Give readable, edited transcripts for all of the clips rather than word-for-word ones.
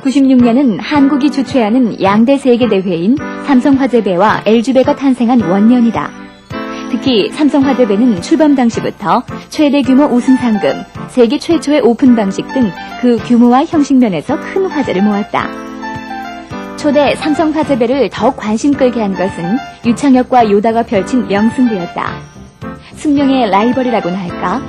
(96년은) 한국이 주최하는 양대 세계대회인 삼성화재배와 LG배가 탄생한 원년이다. 특히 삼성화재배는 출범 당시부터 최대 규모 우승 상금, 세계 최초의 오픈 방식 등 그 규모와 형식 면에서 큰 화제를 모았다. 초대 삼성화재배를 더욱 관심 끌게 한 것은 유창혁과 요다가 펼친 명승부였다. 숙명의 라이벌이라고나 할까?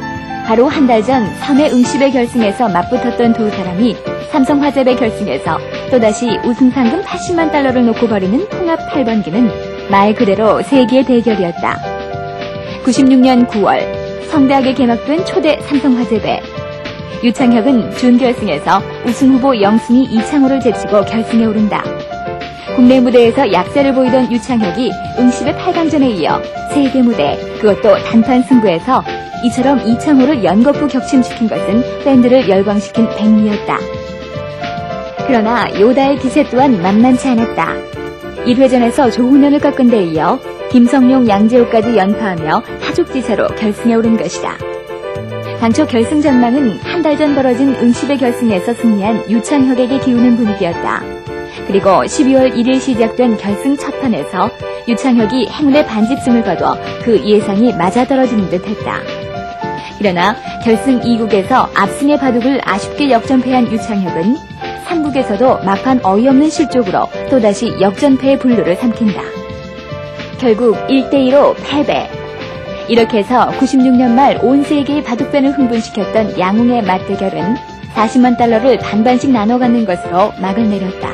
바로 한 달 전 3회 응시배 결승에서 맞붙었던 두 사람이 삼성화재배 결승에서 또다시 우승 상금 80만 달러를 놓고 벌이는 통합 8번기는 말 그대로 세기의 대결이었다. 96년 9월 성대하게 개막된 초대 삼성화재배. 유창혁은 준결승에서 우승후보 영순위 이창호를 제치고 결승에 오른다. 국내 무대에서 약세를 보이던 유창혁이 응시배 8강전에 이어 세계 무대, 그것도 단판 승부에서 이처럼 이창호를 연거푸 격침시킨 것은 팬들을 열광시킨 백미였다. 그러나 요다의 기세 또한 만만치 않았다. 1회전에서 조훈현을 꺾은 데 이어 김성용, 양재호까지 연파하며 타족지세로 결승에 오른 것이다. 당초 결승 전망은 한 달 전 벌어진 응시배 결승에서 승리한 유창혁에게 기우는 분위기였다. 그리고 12월 1일 시작된 결승 첫 판에서 유창혁이 행운의 반집승을 거둬 그 예상이 맞아떨어지는 듯했다. 그러나 결승 2국에서 압승의 바둑을 아쉽게 역전패한 유창혁은 3국에서도 막판 어이없는 실족으로 또다시 역전패의 분류를 삼킨다. 결국 1대2로 패배. 이렇게 해서 96년 말 온 세계의 바둑팬을 흥분시켰던 양웅의 맞대결은 40만 달러를 반반씩 나눠 갖는 것으로 막을 내렸다.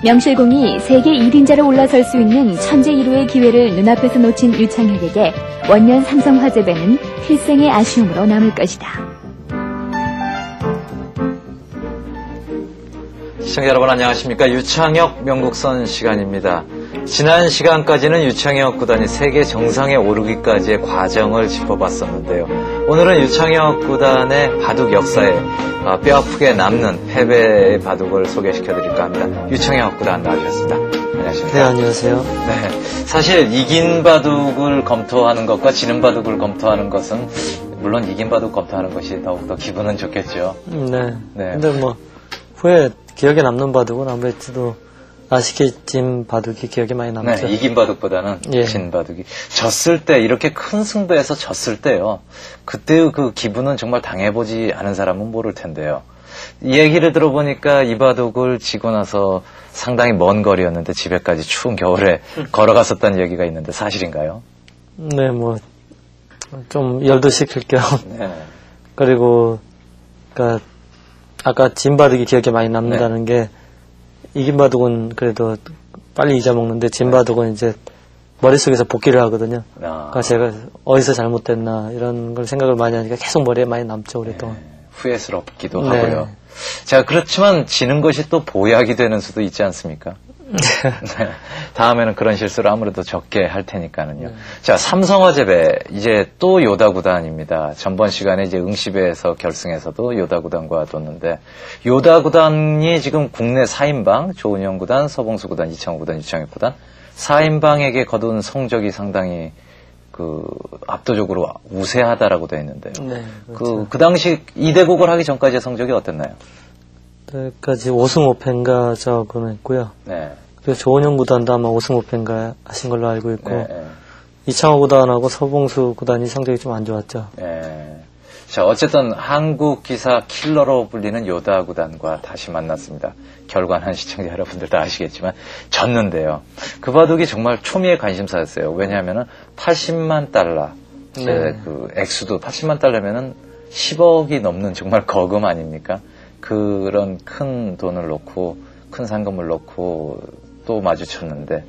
명실공히 세계 1인자로 올라설 수 있는 천재 1호의 기회를 눈앞에서 놓친 유창혁에게 원년 삼성화재배는 필생의 아쉬움으로 남을 것이다. 시청자 여러분 안녕하십니까. 유창혁 명국선 시간입니다. 지난 시간까지는 유창혁 구단이 세계 정상에 오르기까지의 과정을 짚어봤었는데요. 오늘은 유창혁 구단의 바둑 역사에 뼈아프게 남는 패배의 바둑을 소개시켜드릴까 합니다. 유창혁 구단 나와주셨습니다. 안녕하십니까. 네, 안녕하세요. 네, 사실 이긴 바둑을 검토하는 것과 지는 바둑을 검토하는 것은 물론 이긴 바둑 검토하는 것이 더욱더 기분은 좋겠죠. 네. 근데 뭐 후에 기억에 남는 바둑은 아무래도 아쉽게 진 바둑이 기억에 많이 남죠. 네, 이긴 바둑보다는 예. 진 바둑이. 졌을 때, 이렇게 큰 승부에서 졌을 때요. 그때의 그 기분은 정말 당해보지 않은 사람은 모를 텐데요. 얘기를 들어보니까 이 바둑을 지고 나서 상당히 먼 거리였는데 집에까지 추운 겨울에 걸어갔었다는 얘기가 있는데 사실인가요? 네, 뭐 좀 열도 식힐 겸. 네. 그리고 그러니까 아까 진 바둑이 기억에 많이 남는다는 게 이긴 바둑은 그래도 빨리 잊어먹는데 진 바둑은 이제 머릿속에서 복기를 하거든요. 그러니까 제가 어디서 잘못됐나 이런 걸 생각을 많이 하니까 계속 머리에 많이 남죠, 오랫동안. 네, 후회스럽기도 하고요. 자, 그렇지만 지는 것이 또 보약이 되는 수도 있지 않습니까? 네. 다음에는 그런 실수를 아무래도 적게 할 테니까는요. 자, 삼성화재배 이제 또 요다 구단입니다. 전번 시간에 이제 응시배에서 결승에서도 요다 구단과 뒀는데 요다 구단이 지금 국내 4인방 조은영 구단, 서봉수 구단, 이창호 구단, 유창혁 구단 4인방에게 거둔 성적이 상당히 압도적으로 우세하다라고 되어 있는데요. 네, 그렇죠. 그 당시 2대국을 하기 전까지의 성적이 어땠나요? 그때까지 5승 5패인가 저거는 했고요. 네. 그리고 조은영 구단도 아마 5승 5패인가 하신 걸로 알고 있고, 네. 이창호 구단하고 서봉수 구단이 성적이 좀 안 좋았죠. 네. 자, 어쨌든 한국 기사 킬러로 불리는 요다 구단과 다시 만났습니다. 결과는 시청자 여러분들도 아시겠지만 졌는데요. 그 바둑이 정말 초미의 관심사였어요. 왜냐하면은 80만 달러, 그 액수도 80만 달러면은 10억이 넘는 정말 거금 아닙니까? 그런 큰 돈을 놓고 큰 상금을 놓고 또 마주쳤는데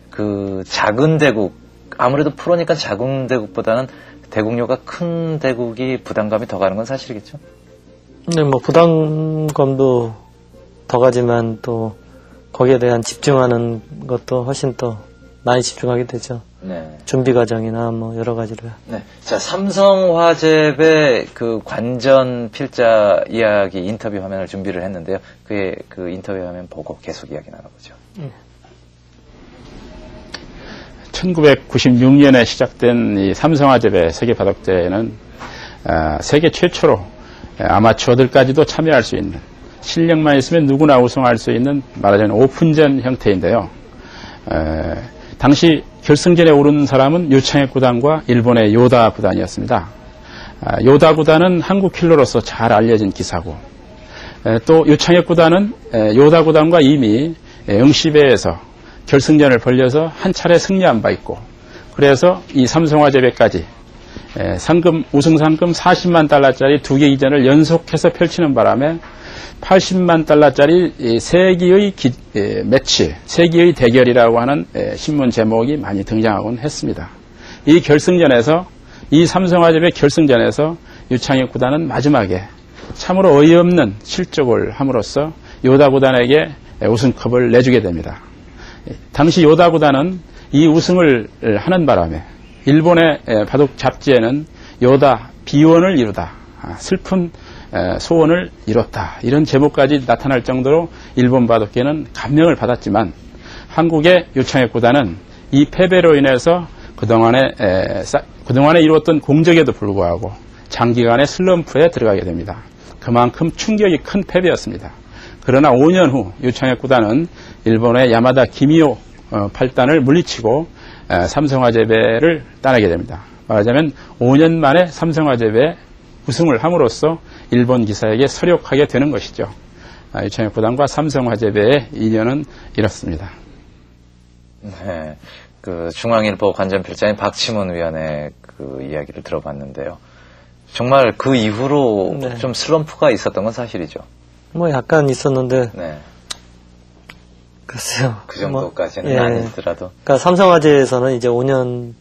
그 작은 대국, 아무래도 프로니까 작은 대국보다는 대국료가 큰 대국이 부담감이 더 가는 건 사실이겠죠? 네, 뭐 부담감도 더 가지만 또 거기에 대한 집중하는 것도 훨씬 더 많이 집중하게 되죠. 네. 준비 과정이나 뭐 여러 가지로요. 네. 자, 삼성화재배 그 관전 필자 이야기 인터뷰 화면을 준비를 했는데요. 그 인터뷰 화면 보고 계속 이야기 나눠보죠. 1996년에 시작된 이 삼성화재배 세계바둑대회는 세계 최초로 아마추어들까지도 참여할 수 있는 실력만 있으면 누구나 우승할 수 있는 말하자면 오픈전 형태인데요. 당시 결승전에 오른 사람은 유창혁 구단과 일본의 요다 구단이었습니다. 요다 구단은 한국 킬러로서 잘 알려진 기사고, 또 유창혁 구단은 요다 구단과 이미 응시배에서 결승전을 벌려서 한 차례 승리한 바 있고, 그래서 이 삼성화재배까지 우승 상금 40만 달러짜리 2개 이전을 연속해서 펼치는 바람에 80만 달러짜리 세기의 매치, 세기의 대결이라고 하는 신문 제목이 많이 등장하곤 했습니다. 이 결승전에서, 이 삼성화재배 결승전에서 유창혁 구단은 마지막에 참으로 어이없는 실족을 함으로써 요다 구단에게 우승컵을 내주게 됩니다. 당시 요다 구단은 이 우승을 하는 바람에 일본의 바둑 잡지에는 요다 비원을 이루다, 슬픈 소원을 이뤘다, 이런 제목까지 나타날 정도로 일본 바둑계는 감명을 받았지만, 한국의 유창혁 구단은 이 패배로 인해서 그동안에 이루었던 공적에도 불구하고 장기간의 슬럼프에 들어가게 됩니다. 그만큼 충격이 큰 패배였습니다. 그러나 5년 후 유창혁 구단은 일본의 야마다 기미오 8단을 물리치고 삼성화재배를 따내게 됩니다. 말하자면 5년 만에 삼성화재배 우승을 함으로써 일본 기사에게 서력하게 되는 것이죠. 유창혁 구단과 삼성화재배의 인연은 이렇습니다. 네, 그 중앙일보 관전필자인 박치문 위원의 그 이야기를 들어봤는데요. 정말 그 이후로 네. 좀 슬럼프가 있었던 건 사실이죠. 뭐 약간 있었는데, 네, 글쎄요. 그 정도까지는 예. 아니더라도. 그러니까 삼성화재에서는 이제 5년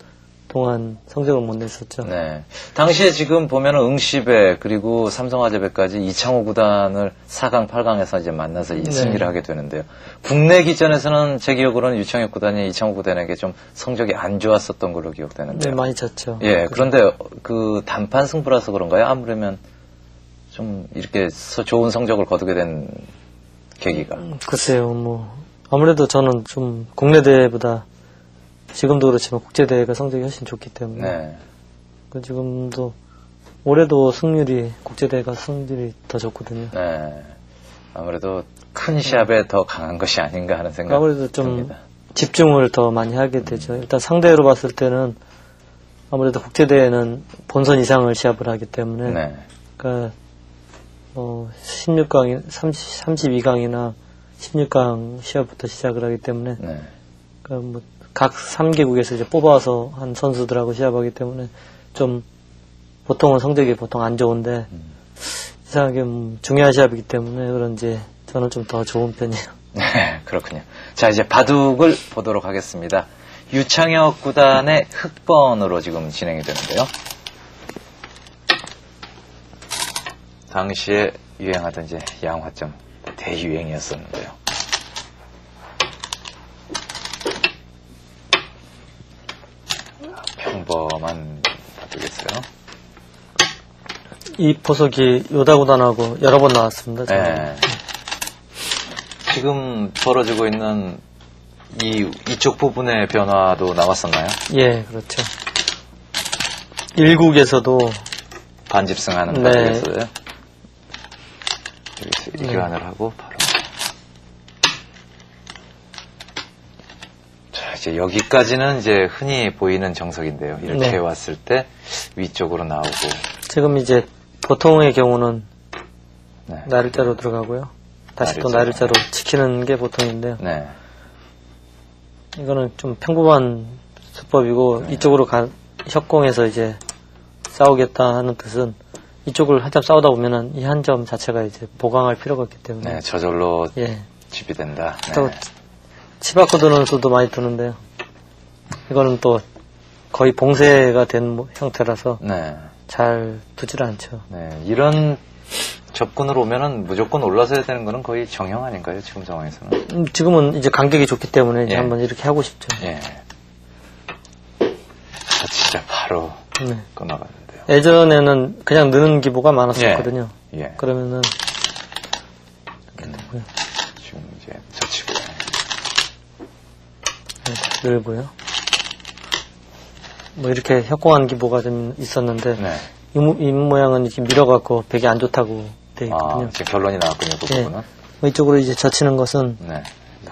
동안 성적을 못 냈었죠. 네. 당시에 지금 보면은 응시배 그리고 삼성화재배까지 이창호 구단을 4강, 8강에서 이제 만나서 이 승리를 하게 되는데요. 국내 기전에서는 제 기억으로는 유창혁 구단이 이창호 구단에게 좀 성적이 안 좋았었던 걸로 기억되는데요. 네, 많이 졌죠. 예. 그런데 그 단판 승부라서 그런가요? 아무래면 좀 이렇게 좋은 성적을 거두게 된 계기가. 글쎄요, 뭐 아무래도 저는 좀 국내 대회보다 지금도 그렇지만 국제 대회가 성적이 훨씬 좋기 때문에 네. 그 지금도 올해도 국제 대회가 승률이 더 좋거든요. 네. 아무래도 큰 시합에 더 강한 것이 아닌가 하는 생각이 아무래도 좀 듭니다. 집중을 더 많이 하게 되죠. 일단 상대로 봤을 때는 아무래도 국제 대회는 본선 이상을 시합을 하기 때문에 네. 그러니까 16강, 32강이나 16강 시합부터 시작을 하기 때문에 네. 그러니까 각 3개국에서 이제 뽑아서 한 선수들하고 시합하기 때문에 좀 보통은 성적이 보통 안 좋은데 이상하게 중요한 시합이기 때문에 그런지 저는 좀 더 좋은 편이에요. 네, 그렇군요. 자, 이제 바둑을 보도록 하겠습니다. 유창혁 구단의 흑번으로 지금 진행이 되는데요. 당시에 유행하던 이제 양화점 대유행이었었는데요. 평범한 바둑이었어요. 이 포석이 요다 구단하고 여러 번 나왔습니다. 저는. 네. 지금 벌어지고 있는 이쪽 부분의 변화도 나왔었나요? 예, 그렇죠. 일국에서도 반집승하는 네. 바둑에서요. 여기서 이교환을 하고 바로. 자, 이제 여기까지는 이제 흔히 보이는 정석인데요. 이렇게 네. 왔을 때 위쪽으로 나오고. 지금 이제 보통의 경우는 네. 나를자로 들어가고요. 다시 또 나를자로 지키는 게 보통인데요. 네. 이거는 좀 평범한 수법이고 이쪽으로 협공해서 이제 싸우겠다 하는 뜻은 이쪽을 한참 싸우다 보면은 이 한 점 자체가 이제 보강할 필요가 있기 때문에 네, 저절로 예. 집이 된다. 또 네. 치바코 드는 수도 많이 드는데요. 이거는 또 거의 봉쇄가 된 형태라서 네. 잘 두질 않죠. 네. 이런 접근으로 오면은 무조건 올라서야 되는 거는 거의 정형 아닌가요? 지금 상황에서는. 지금은 이제 간격이 좋기 때문에 이제 예. 한번 이렇게 하고 싶죠. 예. 진짜 바로 네. 끊어갔는데요. 예전에는 그냥 느는 기보가 많았었거든요. 예. 그러면은 지금 이제 젖히고. 늘고요. 뭐 이렇게 협공한 기보가 좀 있었는데 네. 이 모양은 이렇게 밀어갖고 백이 안 좋다고 돼 있거든요. 지금 결론이 나왔군요, 그 예. 부분은. 뭐 이쪽으로 이제 젖히는 것은 네.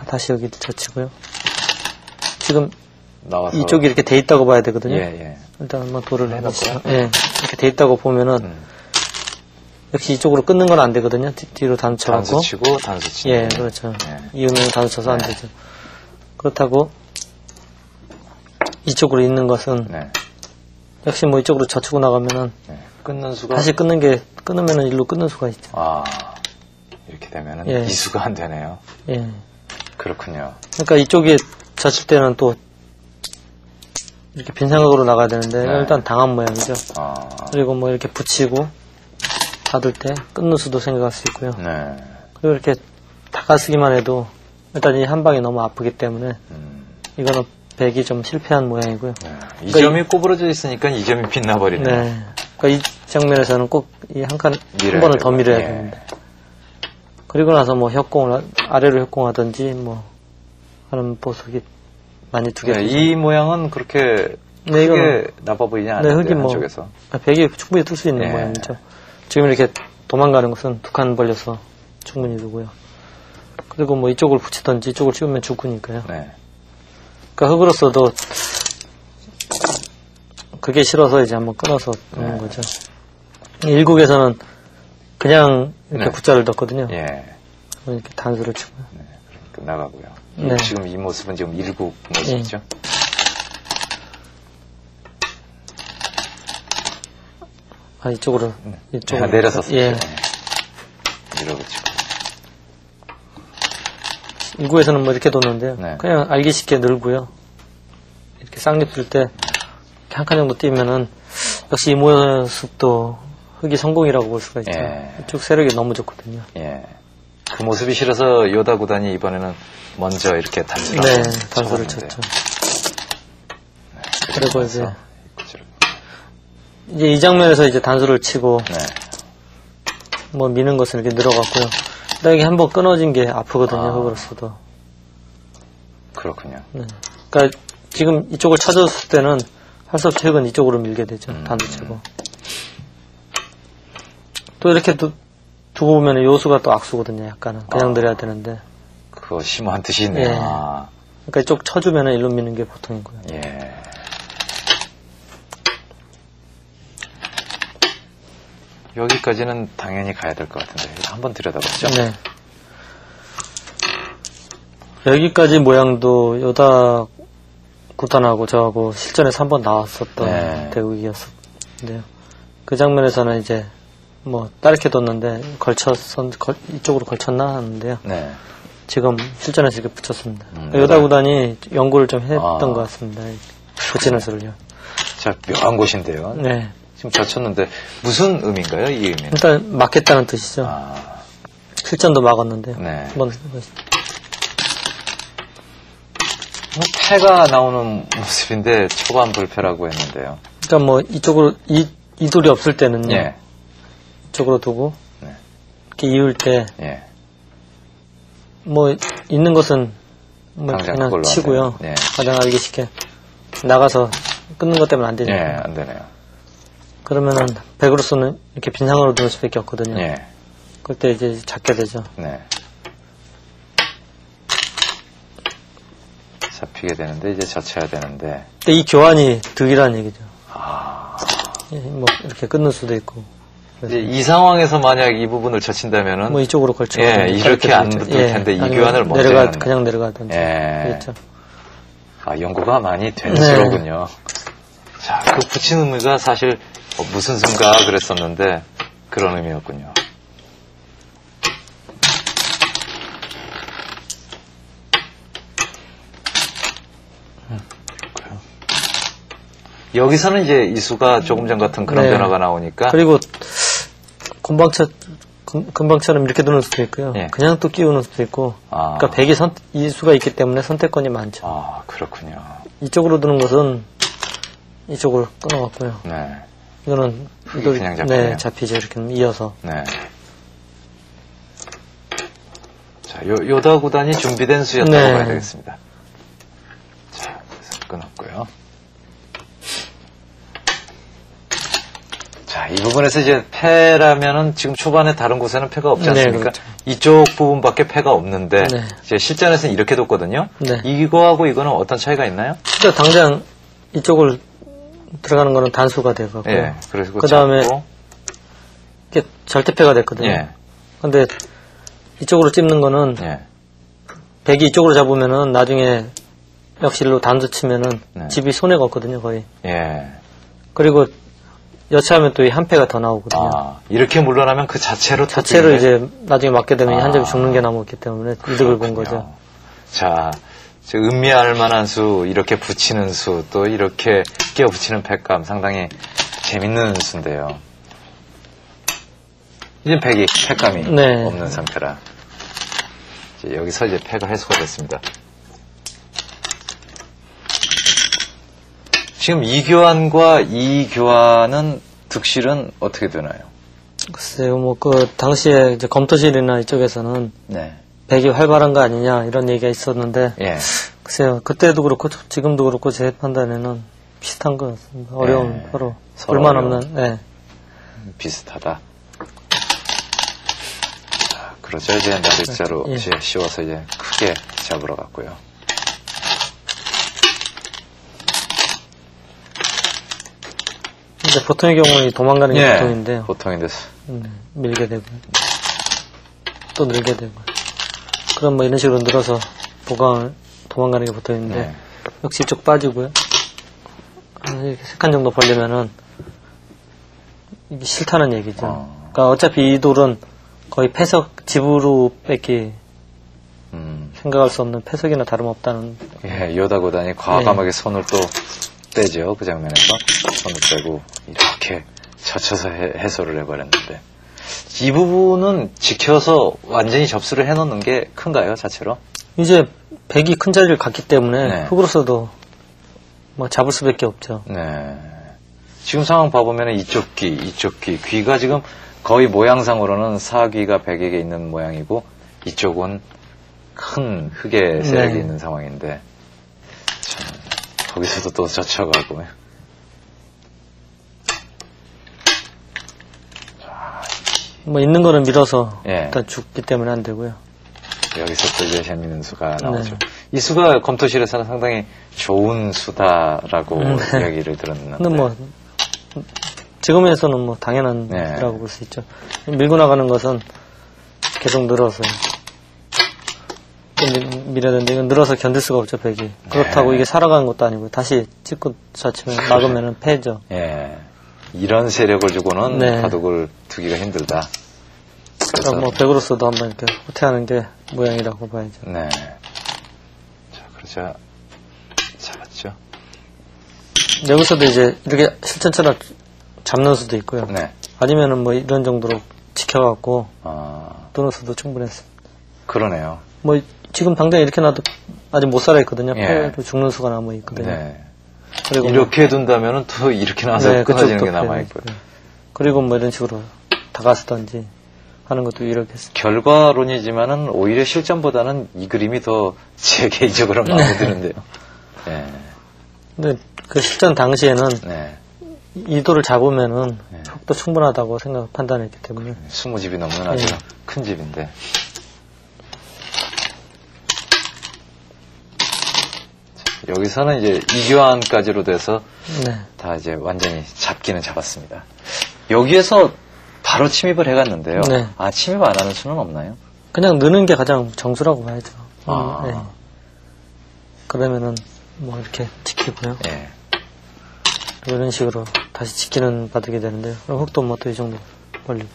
다시 여기 젖히고요. 지금 나와서. 이쪽이 이렇게 돼 있다고 봐야 되거든요. 예. 일단 한번 돌을 해놓고요. 해놓고요. 예. 이렇게 돼 있다고 보면은 역시 이쪽으로 끊는 건 안 되거든요. 뒤로 단수 쳐갖고. 단수 치고 단수 치고. 예, 그렇죠. 예. 이음으로 단수 쳐서 안 네. 되죠. 그렇다고 이쪽으로 있는 것은 네. 역시 뭐 이쪽으로 젖히고 나가면은 네. 끊는 수가. 다시 끊으면은 일로 끊는 수가 있죠. 이렇게 되면은 예. 이수가 안 되네요. 예. 그렇군요. 그러니까 이쪽에 젖힐 때는 또 이렇게 빈생각으로 나가야 되는데 네. 일단 당한 모양이죠. 그리고 뭐 이렇게 붙이고 닫을 때 끊는 수도 생각할 수 있고요. 네. 그리고 이렇게 닦아쓰기만 해도 일단 이 한 방이 너무 아프기 때문에 이거는 백이 좀 실패한 모양이고요. 네. 이 점이 꼬부러져 있으니까 이 점이 빛나버리네요. 네. 그러니까 이 장면에서는 꼭 이 한 밀어야 번을 더 되고. 밀어야 예. 되는데. 그리고 나서 뭐 협공을 아래로 협공하든지 뭐 하는 보석이 많이 두게 네, 되죠. 이 모양은 그렇게 네, 크게 나빠 보이지 네, 않는데 흙이 뭐 한쪽에서. 백이 충분히 뜰 수 있는 예. 모양이죠. 지금 이렇게 도망가는 것은 두 칸 벌려서 충분히 두고요. 그리고 뭐 이쪽을 붙이든지 이쪽을 찍으면 죽으니까요. 네. 그러니까 흙으로서도 그게 싫어서 이제 한번 끊어서 놓는 거죠. 일국에서는 그냥 이렇게 네. 굿자를 넣거든요. 예. 이렇게 단수를 치고요. 네. 끝나가고요. 네. 지금 이 모습은 지금 일국 모습이죠. 이쪽으로 이쪽으로 내려서 예. 밀어붙이고. 일국에서는 뭐 이렇게 뒀는데요. 네. 그냥 알기 쉽게 늘고요. 이렇게 쌍립 뜰 때 한 칸 정도 띄면은 역시 이 모습도 흙이 성공이라고 볼 수가 있죠. 예. 이쪽 세력이 너무 좋거든요. 예. 그 모습이 싫어서 요다 구단이 이번에는 먼저 이렇게 단수를 네, 한번 단수를 쳐봤는데요. 쳤죠. 그리고 이제 그렇죠. 이 장면에서 이제 단수를 치고 네. 뭐 미는 것은 이렇게 늘어갔고요. 그다음에 이게 한번 끊어진 게 아프거든요. 흙으로서도. 그렇군요. 네. 그러니까 지금 이쪽을 찾았을 때는 할 수 없이 흙은 이쪽으로 밀게 되죠. 단수 치고. 또 이렇게 두고 보면 요수가 또 악수거든요. 약간은 그냥 내려야 되는데. 그거 심오한 뜻이 있네요. 예. 그러니까 이쪽 쳐주면은 일로 미는 게 보통이고요. 예. 여기까지는 당연히 가야 될 것 같은데 한번 들여다보죠. 네. 여기까지 모양도 요다 구단하고 저하고 실전에서 한번 나왔었던 네. 대국이었는데요. 그 장면에서는 이제 뭐 따르게 뒀는데 이쪽으로 걸쳤나 하는데요. 네. 지금 실전에서 이렇게 붙였습니다. 요다 요다. 구단이 연구를 좀 했던 것 같습니다. 붙이는 수를요. 자, 묘한 곳인데요. 네. 지금 젖혔는데 무슨 의미인가요? 이 의미는? 일단 막겠다는 뜻이죠. 실전도 막았는데요. 네. 한번 패가 나오는 모습인데 초반 불패라고 했는데요. 그러니까 뭐 이쪽으로 이 돌이 없을 때는요. 예. 이쪽으로 두고 네. 이렇게 이을 때 예. 뭐 있는 것은 뭐 당장 그냥 그걸로 치고요. 하면, 예. 가장 알기 쉽게 나가서 끊는 것 때문에 안 되니까. 예, 안 되네요. 그러면은 백으로서는 이렇게 빈상으로 두는 수밖에 없거든요. 예. 그때 이제 잡게 되죠. 네. 잡히게 되는데 이제 젖혀야 되는데. 근데 이 교환이 득이라는 얘기죠. 예, 뭐 이렇게 끊는 수도 있고. 이제 이 상황에서 만약 이 부분을 젖힌다면은 뭐 이쪽으로 걸쳐. 예, 이렇게 안 붙을 텐데 이 교환을 먼저 해놨네. 그냥 내려가든지. 예. 그렇죠. 연구가 많이 된 수로군요. 자, 그 붙인 의미가 사실 무슨 순가 그랬었는데 그런 의미였군요. 그렇고요. 여기서는 이제 이수가 조금 전 같은 그런 네. 변화가 나오니까 그리고 금방처럼 이렇게 두는 수도 있고요. 예. 그냥 또 끼우는 수도 있고. 그러니까 백이 이수가 있기 때문에 선택권이 많죠. 그렇군요. 이쪽으로 두는 것은 이쪽으로 끊어갔고요. 네. 이거는 그냥 잡히네요. 네, 잡히죠. 이렇게 이어서. 네. 자, 요다 구단이 준비된 수였다고 네. 봐야 되겠습니다. 자, 그래서 끊었고요. 자, 이 부분에서 이제 패라면은 지금 초반에 다른 곳에는 패가 없지 않습니까? 네, 그렇죠. 이쪽 부분밖에 패가 없는데 네. 이제 실전에서는 이렇게 뒀거든요. 네. 이거하고 이거는 어떤 차이가 있나요? 진짜 당장 이쪽을 들어가는 거는 단수가 돼갖고. 예. 그래서 그 다음에 잡고, 이게 절대패가 됐거든요. 예. 근데 이쪽으로 찝는 거는 예. 백이 이쪽으로 잡으면은 나중에 역실로 단수 치면은 네. 집이 손해가 없거든요, 거의. 예. 그리고 여차하면 또 이 한 패가 더 나오거든요. 아, 이렇게 물러나면 그 자체로 자체로 또 이제 나중에 맞게 되면 아. 한 점이 죽는 게 남았기 때문에 이득을 본 거죠. 자, 저 음미할 만한 수, 이렇게 붙이는 수, 또 이렇게 끼어 붙이는 패감 상당히 재밌는 수인데요. 이제 백이 패감이 네. 없는 상태라. 이제 여기서 이제 패가 해소가 됐습니다. 지금 이 교환과 이 교환은 득실은 어떻게 되나요? 글쎄요, 뭐, 당시에 이제 검토실이나 이쪽에서는 네. 백이 활발한 거 아니냐, 이런 얘기가 있었는데, 예. 글쎄요, 그때도 그렇고, 지금도 그렇고, 제 판단에는 비슷한 것 같습니다. 어려운, 네. 서로. 서로 불만 어려운. 없는, 네. 비슷하다. 자, 그러죠. 이제 나리자로 예. 이제 씌워서 이제 크게 잡으러 갔고요. 근데 보통의 경우는 도망가는 게 예. 보통인데요. 보통인데. 밀게 되고, 또 늘게 되고. 그럼 뭐 이런 식으로 늘어서 도망가는 게 보통인데, 네. 역시 이쪽 빠지고요. 이렇게 3칸 정도 벌리면은, 이게 싫다는 얘기죠. 그러니까 어차피 이 돌은 거의 패석, 집으로 뺏기 생각할 수 없는 패석이나 다름없다는. 예, 요다고단이 과감하게 손을 또 떼죠. 그 장면에서 손을 떼고 이렇게 젖혀서 해소를 해버렸는데 이 부분은 지켜서 완전히 접수를 해놓는 게 큰가요, 자체로? 이제 백이 큰 자리를 갔기 때문에 네. 흙으로서도 뭐 잡을 수밖에 없죠. 네. 지금 상황 봐보면 이쪽 귀, 귀가 지금 거의 모양상으로는 사귀가 백에게 있는 모양이고 이쪽은 큰 흙의 세력이 네. 있는 상황인데 참, 거기서도 또 젖혀가고 뭐 있는 거는 밀어서 예. 일단 죽기 때문에 안 되고요. 여기서 또 이제 재밌는 수가 나오죠. 네. 이 수가 검토실에서는 상당히 좋은 수다라고 이야기를 들었는데 근데 뭐 지금에서는 뭐 당연한 네. 수라고 볼 수 있죠. 밀고 나가는 것은 계속 늘어서요. 밀어야 되는데 이건 늘어서 견딜 수가 없죠, 백이. 그렇다고 네. 이게 살아가는 것도 아니고 다시 찍고 자치면 막으면은 패죠. 예. 이런 세력을 주고는 네. 바둑을 두기가 힘들다. 그러니까 뭐 백으로서도 한번 이렇게 후퇴하는 게 모양이라고 봐야죠. 네. 자, 그러자 잡았죠. 여기서도 이제 이렇게 실전처럼 잡는 수도 있고요. 네. 아니면은 뭐 이런 정도로 지켜갖고 아, 도는 수도 충분했습니다. 그러네요. 뭐 지금 당장 이렇게 놔도 아직 못 살아있거든요. 예. 패로 죽는 수가 남아있거든요. 네. 그리고 이렇게 둔다면은 또 이렇게 나와서 네, 끊어지는 그쪽도 게 남아있고요. 패. 그리고 뭐 이런 식으로 다가서던지 하는 것도 이렇겠습니다. 결과론이지만은 오히려 실전보다는 이 그림이 더 제 개인적으로 마음에 드는데요. 네. 근데 그 실전 당시에는 네. 이 돌을 잡으면은 네. 속도 충분하다고 판단했기 때문에 20집이 넘는 아주 네. 큰 집인데. 자, 여기서는 이제 이교환까지로 돼서 네. 다 이제 완전히 잡기는 잡았습니다. 여기에서 바로 침입을 해갔는데요. 네. 아, 침입 안 하는 수는 없나요? 그냥 느는 게 가장 정수라고 봐야죠. 아. 네. 그러면은 뭐 이렇게 지키고요. 예. 이런 식으로 다시 지키는 바둑이 되는데 그럼 흙도 뭐 또 이 정도 벌리고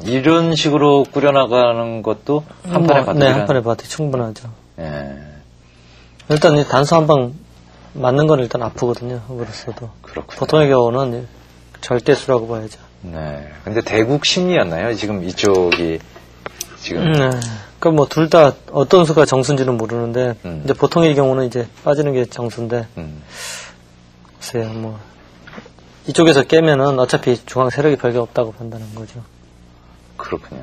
이런 식으로 꾸려나가는 것도 한 판의 바둑이라. 네, 한 판의 바둑이 충분하죠. 예. 일단 이 단수 한 방 맞는 건 일단 아프거든요. 흙으로서도. 그렇군요. 보통의 경우는 절대수라고 봐야죠. 네. 근데 대국 심리였나요? 지금 이쪽이 지금. 네. 그러니까 뭐 둘 다 어떤 수가 정수인지는 모르는데 이제 보통의 경우는 이제 빠지는 게 정수인데 글쎄요 뭐 이쪽에서 깨면은 어차피 중앙 세력이 별게 없다고 판단한 거죠. 그렇군요.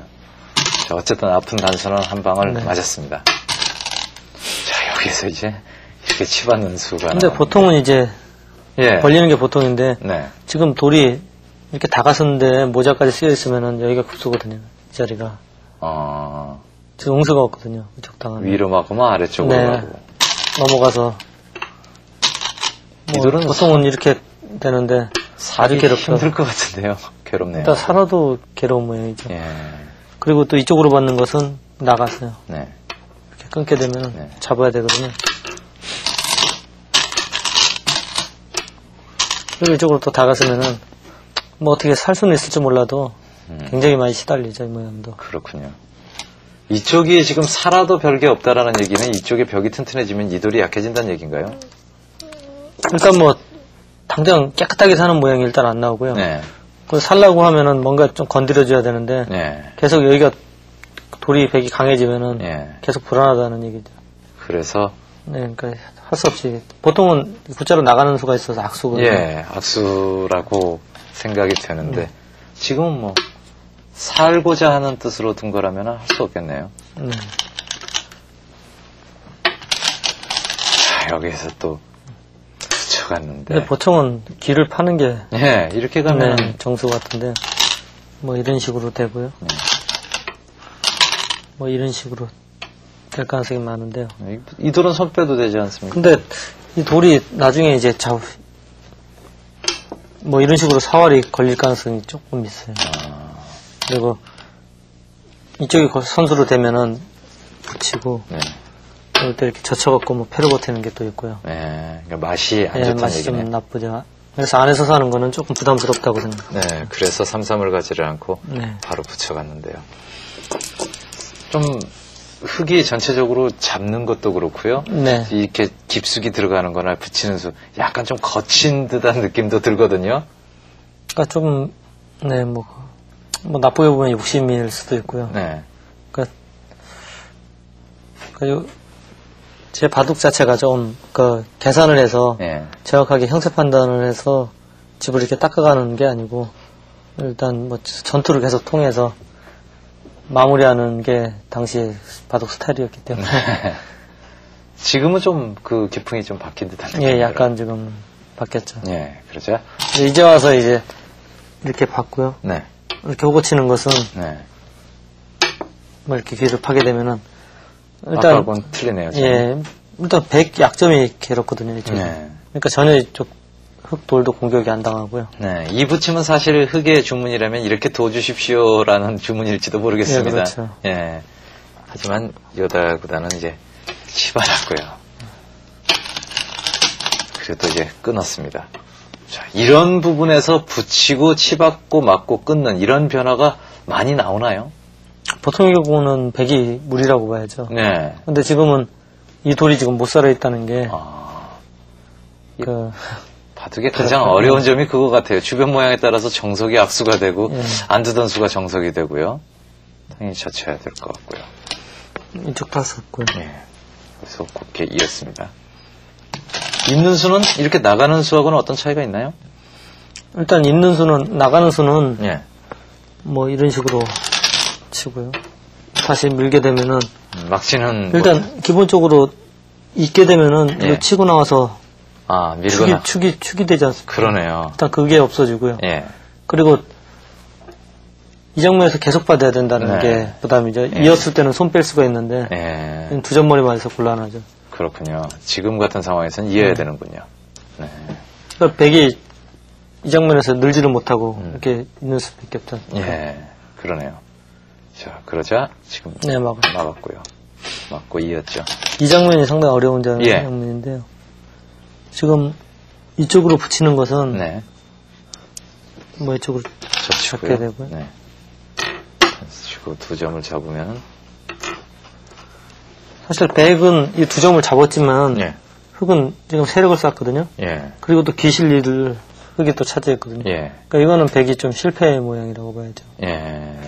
자, 어쨌든 아픈 단수는 한 방을 네. 맞았습니다. 자, 여기서 이제 이렇게 치받는 수가. 근데 나오는데. 보통은 이제 예. 벌리는 게 보통인데 네. 지금 돌이 이렇게 다 갔었는데 모자까지 쓰여 있으면은 여기가 급소거든요. 이 자리가. 지금 응수가 없거든요. 적당한. 위로 막으면 아래쪽으로 네. 가고. 넘어가서. 이 돌은 보통은 이렇게 되는데 아주 괴롭죠. 힘들 것 같은데요. 괴롭네요. 일단 살아도 괴로운 모양이죠. 예. 그리고 또 이쪽으로 받는 것은 나갔어요. 네. 이렇게 끊게 되면 네. 잡아야 되거든요. 그리고 이쪽으로 또 다 갔으면은 뭐 어떻게 살 수는 있을지 몰라도 굉장히 많이 시달리죠, 이 모양도. 그렇군요. 이쪽이 지금 살아도 별게 없다라는 얘기는 이쪽에 벽이 튼튼해지면 이 돌이 약해진다는 얘기인가요? 일단 뭐 당장 깨끗하게 사는 모양이 일단 안 나오고요. 네. 그 살라고 하면은 뭔가 좀 건드려줘야 되는데 네. 계속 여기가 돌이 벽이 강해지면은 네. 계속 불안하다는 얘기죠. 그래서 네, 그러니까 할 수 없이 보통은 굿자로 나가는 수가 있어서 악수거든요. 예, 악수라고 생각이 되는데 지금은 뭐 살고자 하는 뜻으로 둔 거라면 할 수 없겠네요. 자, 여기에서 또 붙여갔는데. 근데 보통은 길을 파는 게 예, 이렇게 가면 네, 정수 같은데 뭐 이런 식으로 되고요. 뭐 이런 식으로 될 가능성이 많은데요. 이 돌은 손 빼도 되지 않습니까? 근데 이 돌이 나중에 이제 뭐 이런 식으로 사활이 걸릴 가능성이 조금 있어요. 그리고 이쪽이 선수로 되면은 붙이고 네. 그럴 때 이렇게 젖혀갖고 뭐 패로 버티는 게 또 있고요. 네, 그러니까 맛이 안 예, 좋다는 맛이 얘기네. 좀 나쁘죠. 그래서 안에서 사는 거는 조금 부담스럽다고 생각해요. 네, 그래서 삼삼을 가지를 않고 네. 바로 붙여갔는데요. 좀 흙이 전체적으로 잡는 것도 그렇고요. 네. 이렇게 깊숙이 들어가는 거나 붙이는 수 약간 좀 거친 듯한 느낌도 들거든요. 그러니까 좀, 네, 뭐 나쁘게 보면 욕심일 수도 있고요. 네. 그러니까 제 바둑 자체가 좀 계산을 해서 네. 정확하게 형태 판단을 해서 집을 이렇게 닦아가는 게 아니고 일단 뭐 전투를 계속 통해서 마무리하는 게 당시 바둑 스타일이었기 때문에 지금은 좀 그 기풍이 좀 바뀐 듯한 느낌. 예, 약간 지금 바뀌었죠. 네, 그렇죠. 근데 이제 와서 이제 이렇게 봤고요. 네, 이렇게 호고 치는 것은 네. 뭐 이렇게 귀를 파게 되면은 일단 아까하고는 틀리네요. 지금. 예, 일단 100 약점이 괴롭거든요. 이쪽에. 네. 그러니까 전혀 이쪽 흙돌도 공격이 안 당하고요. 네, 이 붙임은 사실 흙의 주문이라면 이렇게 도와주십시오라는 주문일지도 모르겠습니다. 예, 그렇죠. 예. 하지만 요다 구단은 이제 치받았고요. 그래도 이제 끊었습니다. 자, 이런 부분에서 붙이고 치받고 맞고 끊는 이런 변화가 많이 나오나요? 보통의 경우는 100이 무리라고 봐야죠. 네. 근데 지금은 이 돌이 지금 못 살아 있다는 게 바둑의 가장 어려운 점이 그거 같아요. 주변 모양에 따라서 정석이 악수가 되고 예. 안 두던 수가 정석이 되고요. 당연히 젖혀야 될 것 같고요. 이쪽 다 썼고요. 예. 그래서 곱게 이었습니다. 있는 수는 이렇게 나가는 수하고는 어떤 차이가 있나요? 일단 있는 수는 나가는 수는 예. 뭐 이런 식으로 치고요. 다시 밀게 되면은 막치는 일단 기본적으로 있게 되면은 예. 이거 치고 나와서 밀거나 축이 되지 않습니까? 그러네요. 일단 그게 없어지고요. 예. 그리고 이 장면에서 계속 받아야 된다는 네. 게 부담이죠. 예. 이었을 때는 손 뺄 수가 있는데 예. 두 점머리만 해서 곤란하죠. 그렇군요. 지금 같은 상황에서는 이어야 되는군요. 네. 그러니까 백이 이 장면에서 늘지를 못하고 이렇게 있는 수밖에 없죠. 예. 그러네요. 자, 그러자 지금 네, 막았고요. 맞고 이었죠. 이 장면이 상당히 어려운 예. 장면인데요. 지금 이쪽으로 붙이는 것은 네. 뭐 이쪽으로 젖히고요. 잡게 되고요. 네. 젖히고 두 점을 잡으면 사실 백은 이 두 점을 잡았지만 예. 흙은 지금 세력을 쌓거든요. 예. 그리고 또 귀실리를 흙이 또 차지했거든요. 예. 그러니까 이거는 백이 좀 실패의 모양이라고 봐야죠. 예.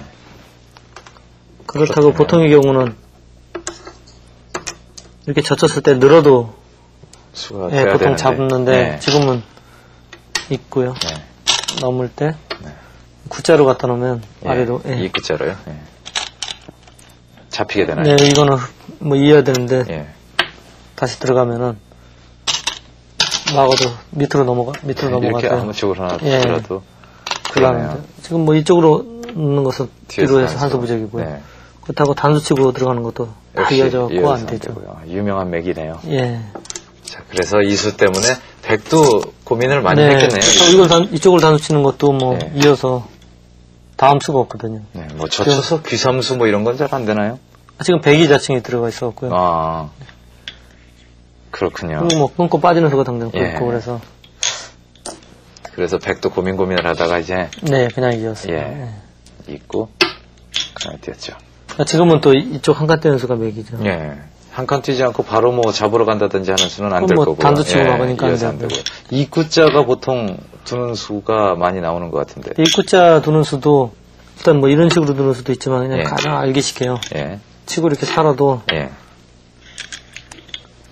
그렇다고 그렇군요. 보통의 경우는 이렇게 젖혔을 때 늘어도 수가 예, 돼야 보통 되는데. 잡는데 예. 지금은 있고요. 예. 넘을 때 X자로 갖다 놓으면 예. 아래로 이 끝자로요. 예. 잡히게 되나요? 네, 이거는 뭐 이어야 되는데 예. 다시 들어가면은 막아도 밑으로 이렇게 넘어가서. 아무 쪽으로 하나 예. 두더라도. 그러네요. 지금 뭐 이쪽으로 넣는 것은 뒤에서 뒤로 해서 한 수 부족이고요. 네. 그렇다고 단수치고 들어가는 것도 다 역시 이어져갖고 안 안 되죠. 되고요. 유명한 맥이네요. 예. 자, 그래서 이수 때문에 백도 고민을 많이 네. 했겠네요. 이쪽을 단수치는 것도 뭐 네. 이어서 다음 수가 없거든요. 네, 뭐 젖혀서 귀삼수 뭐 이런 건 잘 안 되나요? 지금 백이 자칭이 들어가 있었고요. 아, 그렇군요. 그리고 뭐 끊고 빠지는 수가 당장 또 예. 있고 그래서 그래서 백도 고민을 하다가 이제 네 그냥 이었어요. 예. 있고 그냥 뛰었죠. 지금은 또 이쪽 한 칸 떼는 수가 맥이죠. 예. 한 칸 뛰지 않고 바로 뭐 잡으러 간다든지 하는 수는 안 그럼 될 뭐 거고요. 단수 치고 막으니까 안 이어서 안 되고요. 되고요. 입구자가 보통 두는 수가 많이 나오는 것 같은데. 입구자 두는 수도 일단 뭐 이런 식으로 두는 수도 있지만 그냥 예. 가장 알기식해요. 예. 치고 이렇게 살아도 예.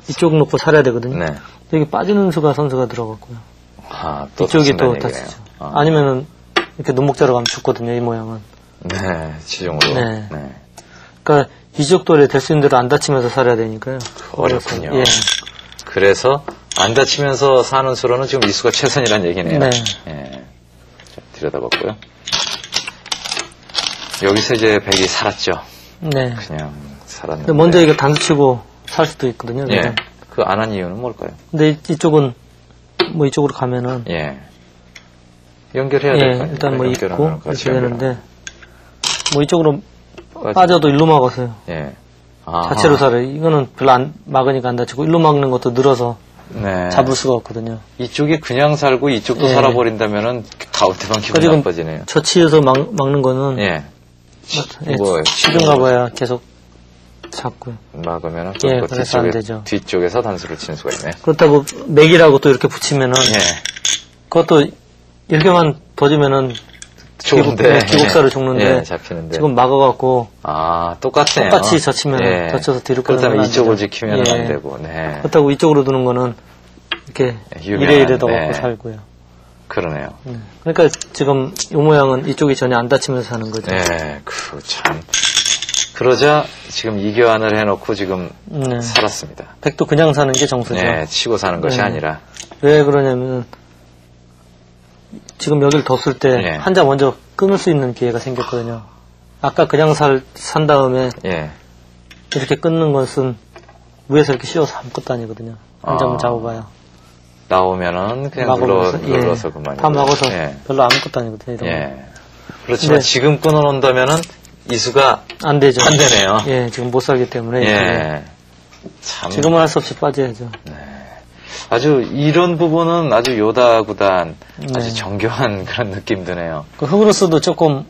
이쪽 놓고 살아야 되거든요. 네. 여기 빠지는 수가 선수가 들어갔고요. 아, 또 이쪽이 또 다친다는 다치죠. 얘기네요. 아. 아니면은 이렇게 눈목자로 가면 죽거든요. 이 모양은. 네, 지종으로. 네. 네. 그러니까 이쪽 돌에 될 수 있는 대로 안 다치면서 살아야 되니까요. 어렵군요. 그래서, 예. 그래서 안 다치면서 사는 수로는 지금 이 수가 최선이라는 얘기네요. 네. 예. 자, 들여다봤고요. 여기서 이제 백이 살았죠. 네. 그냥 살았는데. 먼저 이거 단수치고 살 수도 있거든요. 예. 그 안 한 이유는 뭘까요? 근데 이쪽은 뭐 이쪽으로 가면은 예. 연결해야 될 예, 거 아니에요? 일단 뭐 있고 연결하면 이렇게 같이 연결하면. 되는데 뭐 이쪽으로 빠져도 일로 막아서요. 예. 아. 자체로 살아요. 이거는 별로 안 막으니까 안 다치고 일로 막는 것도 늘어서 네. 잡을 수가 없거든요. 이쪽이 그냥 살고 이쪽도 예. 살아버린다면은 가운데만 기분이 지금 나빠지네요. 처치해서 막는 거는 예. 예, 뭐, 치든 가봐야 계속 잡고요. 막으면은 예, 그 그래서 안 되죠. 뒤쪽에서 단수를 치는 수가 있네. 그렇다고 맥이라고 또 이렇게 붙이면은 예. 그것도 이렇게만 둬주면은 좋은데. 기복사를 죽는데 예, 잡히는데. 지금 막아갖고 아, 똑같네요. 똑같이 젖히면 젖혀서 뒤로 끄는 그렇다면 건 안 이쪽을 되죠. 지키면 예. 안 되고, 네. 그렇다고 이쪽으로 두는 거는 이렇게 유명한, 이래 더 네. 갖고 살고요. 그러네요. 그러니까 지금 이 모양은 이쪽이 전혀 안 다치면서 사는 거죠. 네, 참. 그러자 지금 이교환을 해놓고 지금 네. 살았습니다. 백도 그냥 사는 게 정수죠. 네, 치고 사는 것이 네. 아니라. 왜 그러냐면 지금 여기를 뒀을 때 예. 한자 먼저 끊을 수 있는 기회가 생겼거든요. 아까 그냥 산 다음에 예. 이렇게 끊는 것은 위에서 이렇게 씌워서 아무것도 아니거든요. 한자만 잡아봐요. 나오면은 그냥 막아서, 눌러서 그만이고. 다 막아서 예. 별로 아무것도 아니거든요. 이런 거. 예. 그렇지만 네. 지금 끊어놓는다면은 이수가 안 되죠. 안 되네요. 예, 지금 못 살기 때문에. 예. 참. 지금은 할 수 없이 빠져야죠. 아주 이런 부분은 아주 요다 구단 아주 네. 정교한 그런 느낌 드네요. 그 흙으로서도 조금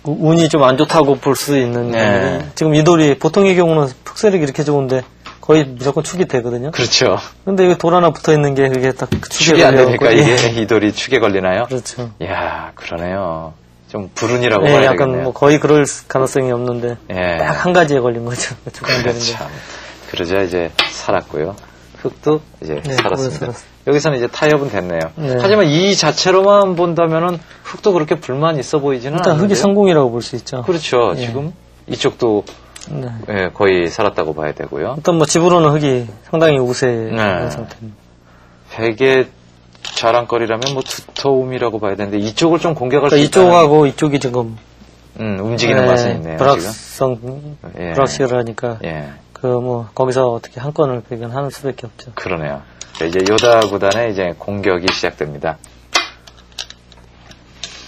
운이 좀 안 좋다고 볼 수 있는 네. 부분이 지금 이 돌이 보통의 경우는 흑세력이 이렇게 좋은데 거의 무조건 축이 되거든요. 그렇죠. 근데 여기 돌 하나 붙어 있는 게 그게 딱 축에 축이 안 걸려갖고, 되니까 예. 이게 이 돌이 축에 걸리나요? 그렇죠. 이야, 그러네요. 좀 불운이라고 예, 봐야 약간 되겠네요. 뭐 거의 그럴 가능성이 없는데 예. 딱 한 가지에 걸린 거죠. 축이 안 되는 게. 참. 그러자 이제 살았고요. 흙도 이제 네, 살았습니다. 살았어요. 여기서는 이제 타협은 됐네요. 네. 하지만 이 자체로만 본다면은 흙도 그렇게 불만 있어 보이지는 일단 흙이 않는데요. 성공이라고 볼 수 있죠. 그렇죠. 예. 지금 이쪽도 네. 예, 거의 살았다고 봐야 되고요. 일단 뭐 집으로는 흙이 상당히 우세한 네. 상태입니다. 백의 자랑거리라면 뭐 두터움이라고 봐야 되는데 이쪽을 좀 공격할 그러니까 수 있다는 이쪽하고 이쪽이 지금 움직이는 맛이 있네요. 불확성, 예. 불확실하니까 지금. 예, 그 뭐 거기서 어떻게 한 건을 발견하는 수밖에 없죠. 그러네요. 자, 이제 요다 구단의 이제 공격이 시작됩니다.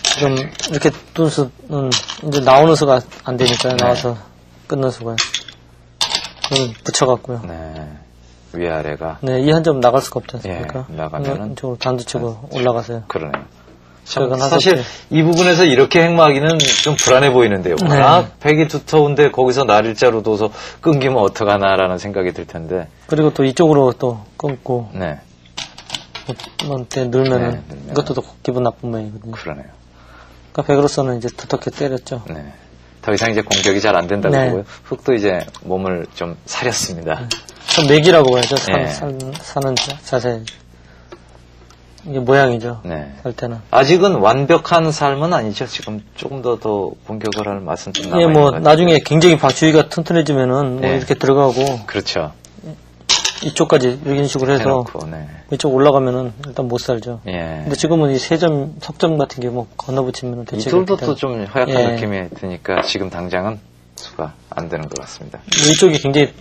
지금 이렇게 둔 수는 이제 나오는 수가 안 되니까요. 네. 나와서 끊는 수가 붙여갖고요. 네, 위아래가 네, 이 한 점 나갈 수가 없지 않습니까? 예, 나가면은 이쪽으로 단두치고 올라가세요. 그러네요. 참, 그건 사실 하셨죠. 이 부분에서 이렇게 행마기는 좀 불안해 보이는데요. 네. 워낙 백이 두터운데 거기서 날일자로 둬서 끊기면 어떡하나라는 생각이 들 텐데. 그리고 또 이쪽으로 또 끊고 네, 한때 늘면은 네, 늘면. 이것도 또 기분 나쁜 모양이거든요. 그러네요. 그러니까 백으로서는 이제 두텁게 때렸죠. 네. 더 이상 이제 공격이 잘 안 된다고 네. 보고요. 흙도 이제 몸을 좀 사렸습니다. 좀 맥이라고 해야죠. 네. 사는 자세. 이게 모양이죠. 네. 살 때는. 아직은 완벽한 삶은 아니죠. 지금 조금 더 공격을 할 맛은 좀 예, 남아있는 뭐 것 같아요. 나중에 굉장히 주위가 튼튼해지면은 뭐 네. 이렇게 들어가고 그렇죠. 이쪽까지 이런 식으로 해서 해놓고, 네. 이쪽 올라가면은 일단 못 살죠. 예. 근데 지금은 이 세점, 석점 같은 게 뭐 건너붙이면 대체. 이쪽도 또 좀 허약한 예. 느낌이 드니까 지금 당장은 수가 안 되는 것 같습니다. 이쪽이 굉장히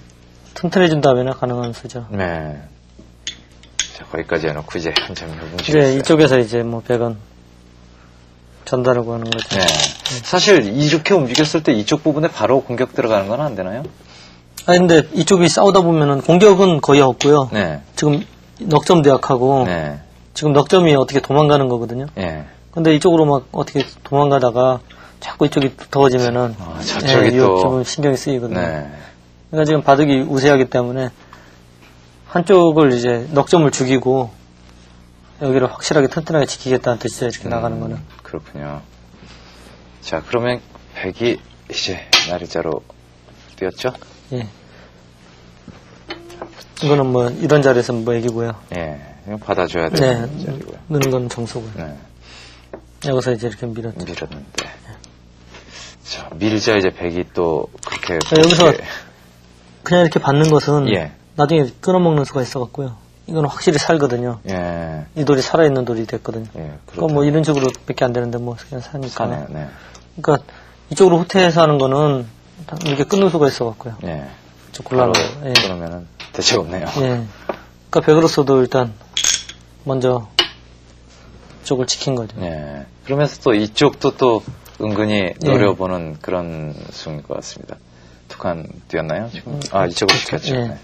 튼튼해진다면 가능한 수죠. 네. 자, 거기까지 해놓고 이제 한참 이제 움직였어요. 이쪽에서 이제 뭐 100원 전달하고 하는 거죠. 네. 사실 이렇게 움직였을 때 이쪽 부분에 바로 공격 들어가는 건 안 되나요? 아니 근데 이쪽이 싸우다 보면은 공격은 거의 없고요. 네. 지금 넉점 대학하고 네. 지금 넉점이 어떻게 도망가는 거거든요. 예. 근데 이쪽으로 막 어떻게 도망가다가 자꾸 이쪽이 더워지면은 저쪽이 또 좀 신경이 쓰이거든요. 네. 그러니까 지금 바둑이 우세하기 때문에 한쪽을 이제 넉점을 죽이고 여기를 확실하게 튼튼하게 지키겠다는 뜻이죠. 이렇게 나가는 거는. 그렇군요. 자, 그러면 백이 이제 날일자로 뛰었죠? 예. 이거는 뭐 이런 자리에서 뭐 얘기고요. 예. 이거 받아줘야 네. 되는 자리고요. 넣는 건 정수고요. 네. 여기서 이제 이렇게 밀었죠. 밀었는데. 자, 밀자 이제 백이 또 그렇게. 여기서 그냥 이렇게 받는 것은 예. 나중에 끊어먹는 수가 있어갖고요. 이건 확실히 살거든요. 예. 이 돌이 살아있는 돌이 됐거든요. 예. 그럼 뭐 이런 식으로 밖에 안 되는데 뭐 그냥 사니까. 사네요. 네. 그러니까 이쪽으로 후퇴해서 하는 거는 이렇게 끊는 수가 있어갖고요. 예. 좀 곤란하고. 예. 그러면은 대책 없네요. 예. 그러니까 백으로서도 일단 먼저 이쪽을 지킨 거죠. 예. 그러면서 또 이쪽도 또 은근히 노려보는 그런 수인 것 같습니다. 두 칸 뛰었나요, 지금? 아, 이쪽으로 시켰죠. 예. 네.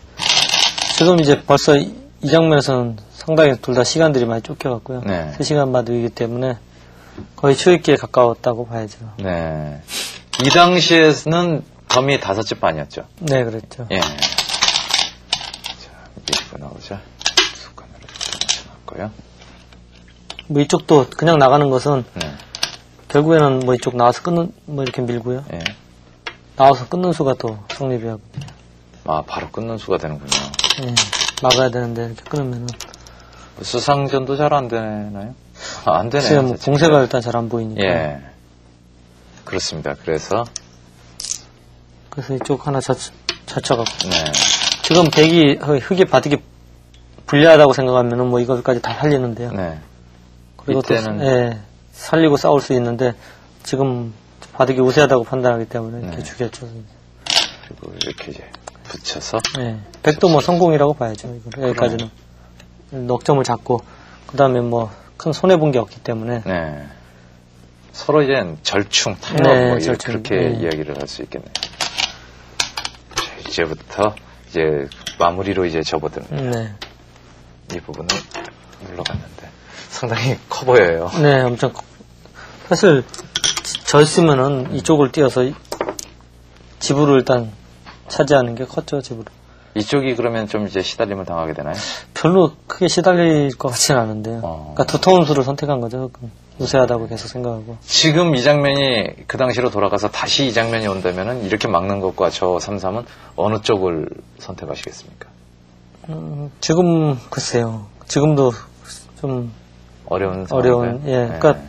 지금 이제 벌써 이 장면에서는 상당히 둘 다 시간들이 많이 쫓겨갔고요. 네. 3시간 바둑이기 때문에 거의 초읽기에 가까웠다고 봐야죠. 네. 이 당시에는 범위 5집 반이었죠. 네, 그랬죠. 예. 자, 밀고 나오자. 숟가락으로 맞춰놨고요. 뭐 이쪽도 그냥 나가는 것은 네. 결국에는 뭐 이쪽 나와서 끊는, 뭐 이렇게 밀고요. 예. 나와서 끊는 수가 또 성립이 하고. 아, 바로 끊는 수가 되는군요. 예. 막아야 되는데 이렇게 끊으면은. 수상전도 잘 안 되나요? 아, 안 되네요. 지금 공세가 일단 잘 안 보이니까. 예. 그렇습니다. 그래서 이쪽 하나 젖혀갖고. 네. 지금 백이, 흙이 바둑이 불리하다고 생각하면은 뭐 이것까지 다 살리는데요. 네. 그리고 이때는 또, 예, 살리고 싸울 수 있는데 지금 바둑이 우세하다고 판단하기 때문에 이렇게 네. 죽였죠. 그리고 이렇게 이제 붙여서 예. 백도 뭐 성공이라고 봐야죠. 이거 여기까지는. 넉점을 잡고, 그 다음에 뭐 큰 손해본 게 없기 때문에. 네. 서로 이제 절충, 타협 네, 뭐 절충. 그렇게 네. 이야기를 할 수 있겠네요. 자, 이제부터 이제 마무리로 이제 접어드는 네. 이 부분을 눌러갔는데 상당히 커 보여요. 네, 엄청. 사실, 졌으면은 이쪽을 띄어서 지부를 일단 차지하는 게 컸죠, 지부를. 이쪽이 그러면 좀 이제 시달림을 당하게 되나요? 별로 크게 시달릴 것 같지는 않은데요. 그러니까 두터운 수를 선택한 거죠. 우세하다고 계속 생각하고. 지금 이 장면이 그 당시로 돌아가서 다시 이 장면이 온다면은 이렇게 막는 것과 저 3-3은 어느 쪽을 선택하시겠습니까? 지금, 글쎄요. 지금도 좀 어려운 어려운, 상황인가요? 예. 네. 그러니까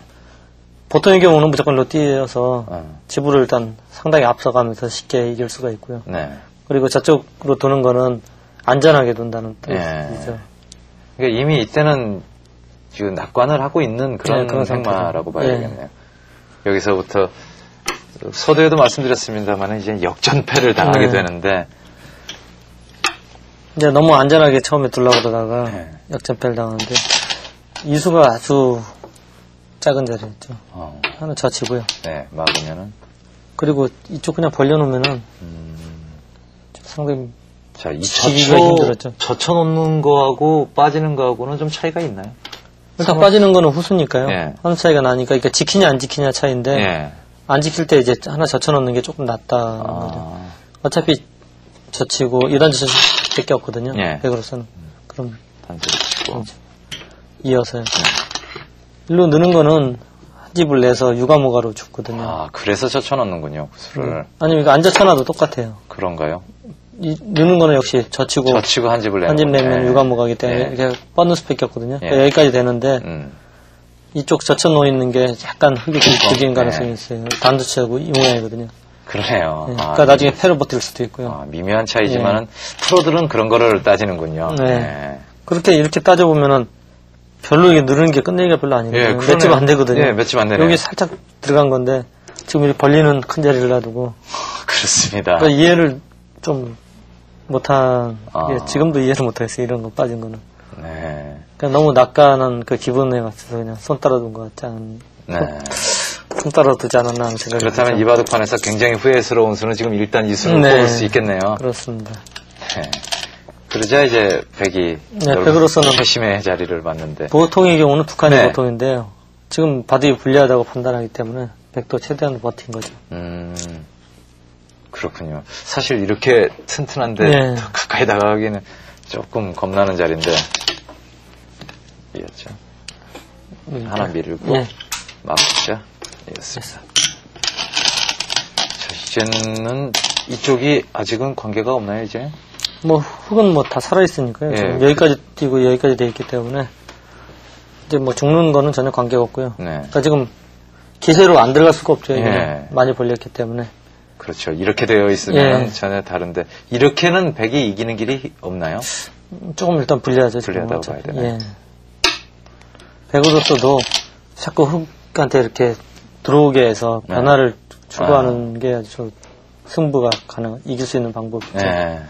보통의 경우는 무조건 로띠여서 어. 지부를 일단 상당히 앞서가면서 쉽게 이길 수가 있고요. 네. 그리고 저쪽으로 도는 거는 안전하게 돈다는 예. 뜻이죠. 그러니까 이미 이때는 지금 낙관을 하고 있는 그런, 네, 그런 생마라고 봐야 예. 되겠네요. 여기서부터 서두에도 말씀드렸습니다만 이제 역전패를 당하게 네. 되는데 이제 너무 안전하게 처음에 둘라고 그러다가 네. 역전패를 당하는데 이수가 아주 작은 자리였죠. 하나 젖히고요. 네, 막으면은 그리고 이쪽 그냥 벌려놓으면은 상당히 자, 이 지키기가 힘들었죠. 젖혀놓는 거하고 빠지는 거하고는 좀 차이가 있나요? 일단 빠지는 거는 후수니까요. 예. 하는 차이가 나니까 그러니까 지키냐 안 지키냐 차이인데 예. 안 지킬 때 이제 하나 젖혀놓는 게 조금 낫다는 거죠. 어차피 젖히고 2단 젖힐 없거든요. 예. 백으로서는. 그럼 단지를 치고. 이어서요. 일로 느는 거는 한 집을 내서 유가무가로 죽거든요. 아, 그래서 젖혀놓는군요, 구슬을. 아니면 이거 안 젖혀놔도 똑같아요. 그런가요? 느는 거는 역시 젖히고 젖히고 한 집을 내는 한 집 내면 예. 유가무가기 때문에 예. 이렇게 뻗는 수밖에 없거든요. 예. 여기까지 되는데 이쪽 젖혀놓여 있는 게 약간 흙이 들기는 예. 가능성이 있어요. 단도치하고 이 모양이거든요. 그러네요. 네, 그러니까 나중에 패로 버틸 수도 있고요. 미묘한 차이지만은 프로들은 그런 거를 따지는군요. 네. 네. 그렇게 이렇게 따져보면은 별로 이게 누르는 게 끝내기가 별로 아니거든요. 예, 몇 집 안 되거든요. 예, 몇 집 안 되네요. 여기 살짝 들어간 건데 지금 이렇게 벌리는 큰 자리를 놔두고 그렇습니다. 그러니까 이해를 좀 못한 아. 지금도 이해를 못하겠어요. 이런 거 빠진 거는. 네. 그러니까 너무 낚아는 그 기분에 맞춰서 그냥 손 따라둔 것 같지 않은. 네. 손 따라두지 않았나 하는 생각이 그렇다면 들죠. 이 바둑판에서 굉장히 후회스러운 수는 지금 일단 이 수를 네. 뽑을 수 있겠네요. 그렇습니다. 네. 그러자 이제 백이 네, 백으로서는 회심의 자리를 맞는데 보통의 경우는 북한이 네. 보통인데요. 지금 바둑이 불리하다고 판단하기 때문에 백도 최대한 버틴 거죠. 그렇군요. 사실 이렇게 튼튼한데 네. 더 가까이 다가가기는 조금 겁나는 자리인데 이었죠. 하나 밀고 네. 막자 이었습니다. 자, 이제는 이쪽이 아직은 관계가 없나요 이제? 뭐 흙은 뭐 다 살아있으니까요. 예. 지금 여기까지 뛰고 여기까지 돼 있기 때문에 이제 뭐 죽는 거는 전혀 관계가 없고요. 네. 그러니까 지금 기세로 안 들어갈 수가 없죠. 이게 예. 많이 벌렸기 때문에. 그렇죠. 이렇게 되어 있으면 예. 전혀 다른데 이렇게는 백이 이기는 길이 없나요? 조금 일단 불리하죠. 지금 불리하다고 어차피. 봐야 되나요? 예. 백으로서도 자꾸 흙한테 이렇게 들어오게 해서 네. 변화를 추구하는 게 아주 승부가 이길 수 있는 방법이죠. 네.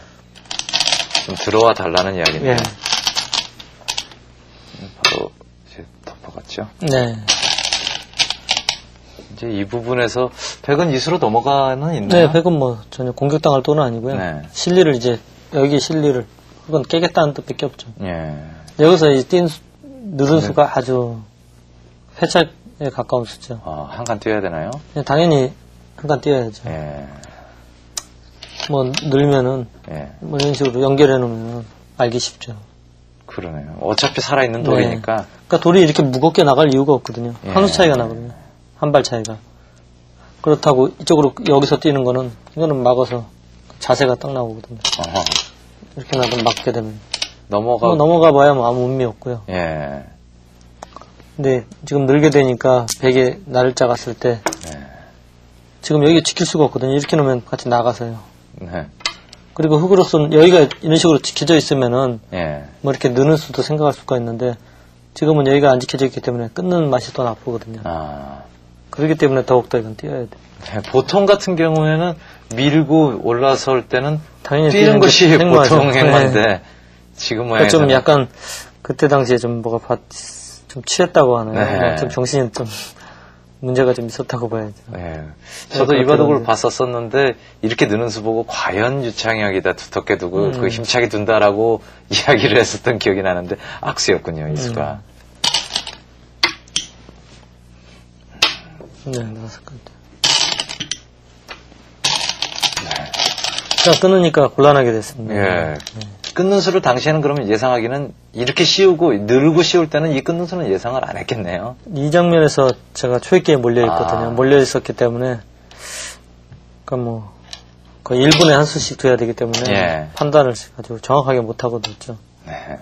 좀 들어와 달라는 이야기인데 예. 바로 이제 덮어갔죠. 네. 이제 이 부분에서 백은 이수로 넘어가는 있나요? 네, 백은 뭐 전혀 공격당할 돈은 아니고요. 네. 실리를 이제 여기 실리를 흙은 깨겠다는 뜻밖에 없죠. 예. 여기서 이 누른 수가 아주 회차에 가까운 수죠. 한 칸 뛰어야 되나요? 당연히 한 칸 뛰어야죠. 예. 뭐 늘면은 예. 뭐 이런 식으로 연결해 놓으면 알기 쉽죠. 그러네요. 어차피 살아있는 돌이니까. 네. 그러니까 돌이 이렇게 무겁게 나갈 이유가 없거든요. 예. 한 수 차이가 나거든요. 한 발 차이가. 그렇다고 이쪽으로 여기서 뛰는 거는 이거는 막아서 자세가 딱 나오거든요. 어허. 이렇게 나도 막게 되면 넘어가. 넘어가 봐야 뭐 아무 의미 없고요. 예. 근데 지금 늘게 되니까 백에 날짜 갔을 때 네. 지금 여기 지킬 수가 없거든요. 이렇게 놓으면 같이 나가서요. 네. 그리고 흙으로서는 여기가 이런 식으로 지켜져 있으면은 예. 뭐 이렇게 느는 수도 생각할 수가 있는데 지금은 여기가 안 지켜져 있기 때문에 끊는 맛이 더 나쁘거든요. 그렇기 때문에 더욱더 이건 뛰어야 돼. 네, 보통 같은 경우에는 밀고 올라설 때는 당연히 뛰는 것이 행마죠. 보통 행마인데 네. 지금 그러니까 좀 모양에서는 약간 그때 당시에 좀 뭐가 좀 취했다고 하나요? 네. 좀 정신이 좀 문제가 좀 있었다고 봐야죠. 네. 저도 이 바둑을 봤었었는데 이렇게 느는 수 보고 과연 유창혁이다 두텁게 두고 그 힘차게 둔다라고 이야기를 했었던 기억이 나는데 악수였군요 이 수가. 네, 나왔을 겁니다. 자, 끊으니까 곤란하게 됐습니다. 예. 끊는 수를 당시에는 그러면 예상하기는 이렇게 씌우고 늘고 씌울 때는 이 끊는 수는 예상을 안 했겠네요. 이 장면에서 제가 초입기에 몰려있거든요. 몰려있었기 때문에, 그러니까 뭐, 거의 1분에 한 수씩 둬야 되기 때문에, 예. 판단을 아주 정확하게 못하고 뒀죠. 네.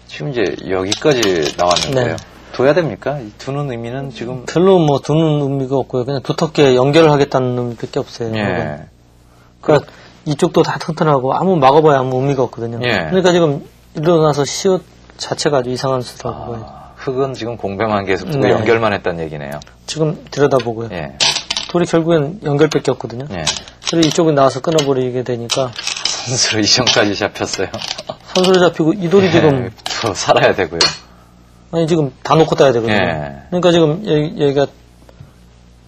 지금 이제 여기까지 나왔는데요. 네. 둬야 됩니까? 이 두는 의미는 지금. 별로 뭐 두는 의미가 없고요. 그냥 두텁게 연결을 하겠다는 의미밖에 없어요. 예. 그러니까 이쪽도 다 튼튼하고 아무 막아봐야 아무 의미가 없거든요. 예. 그러니까 지금 일어나서 시옷 자체가 아주 이상한 수라고 봐요. 흙은 지금 공배만 계속 두고 네. 연결만 했다는 얘기네요. 지금 들여다보고요. 예. 돌이 결국엔 연결밖에 없거든요. 예. 그리고 이쪽에 나와서 끊어버리게 되니까 선수로 이전까지 잡혔어요. 선수로 잡히고 이 돌이 지금 예, 또 살아야 되고요. 아니 지금 다 놓고 따야 되거든요. 예. 그러니까 지금 여기가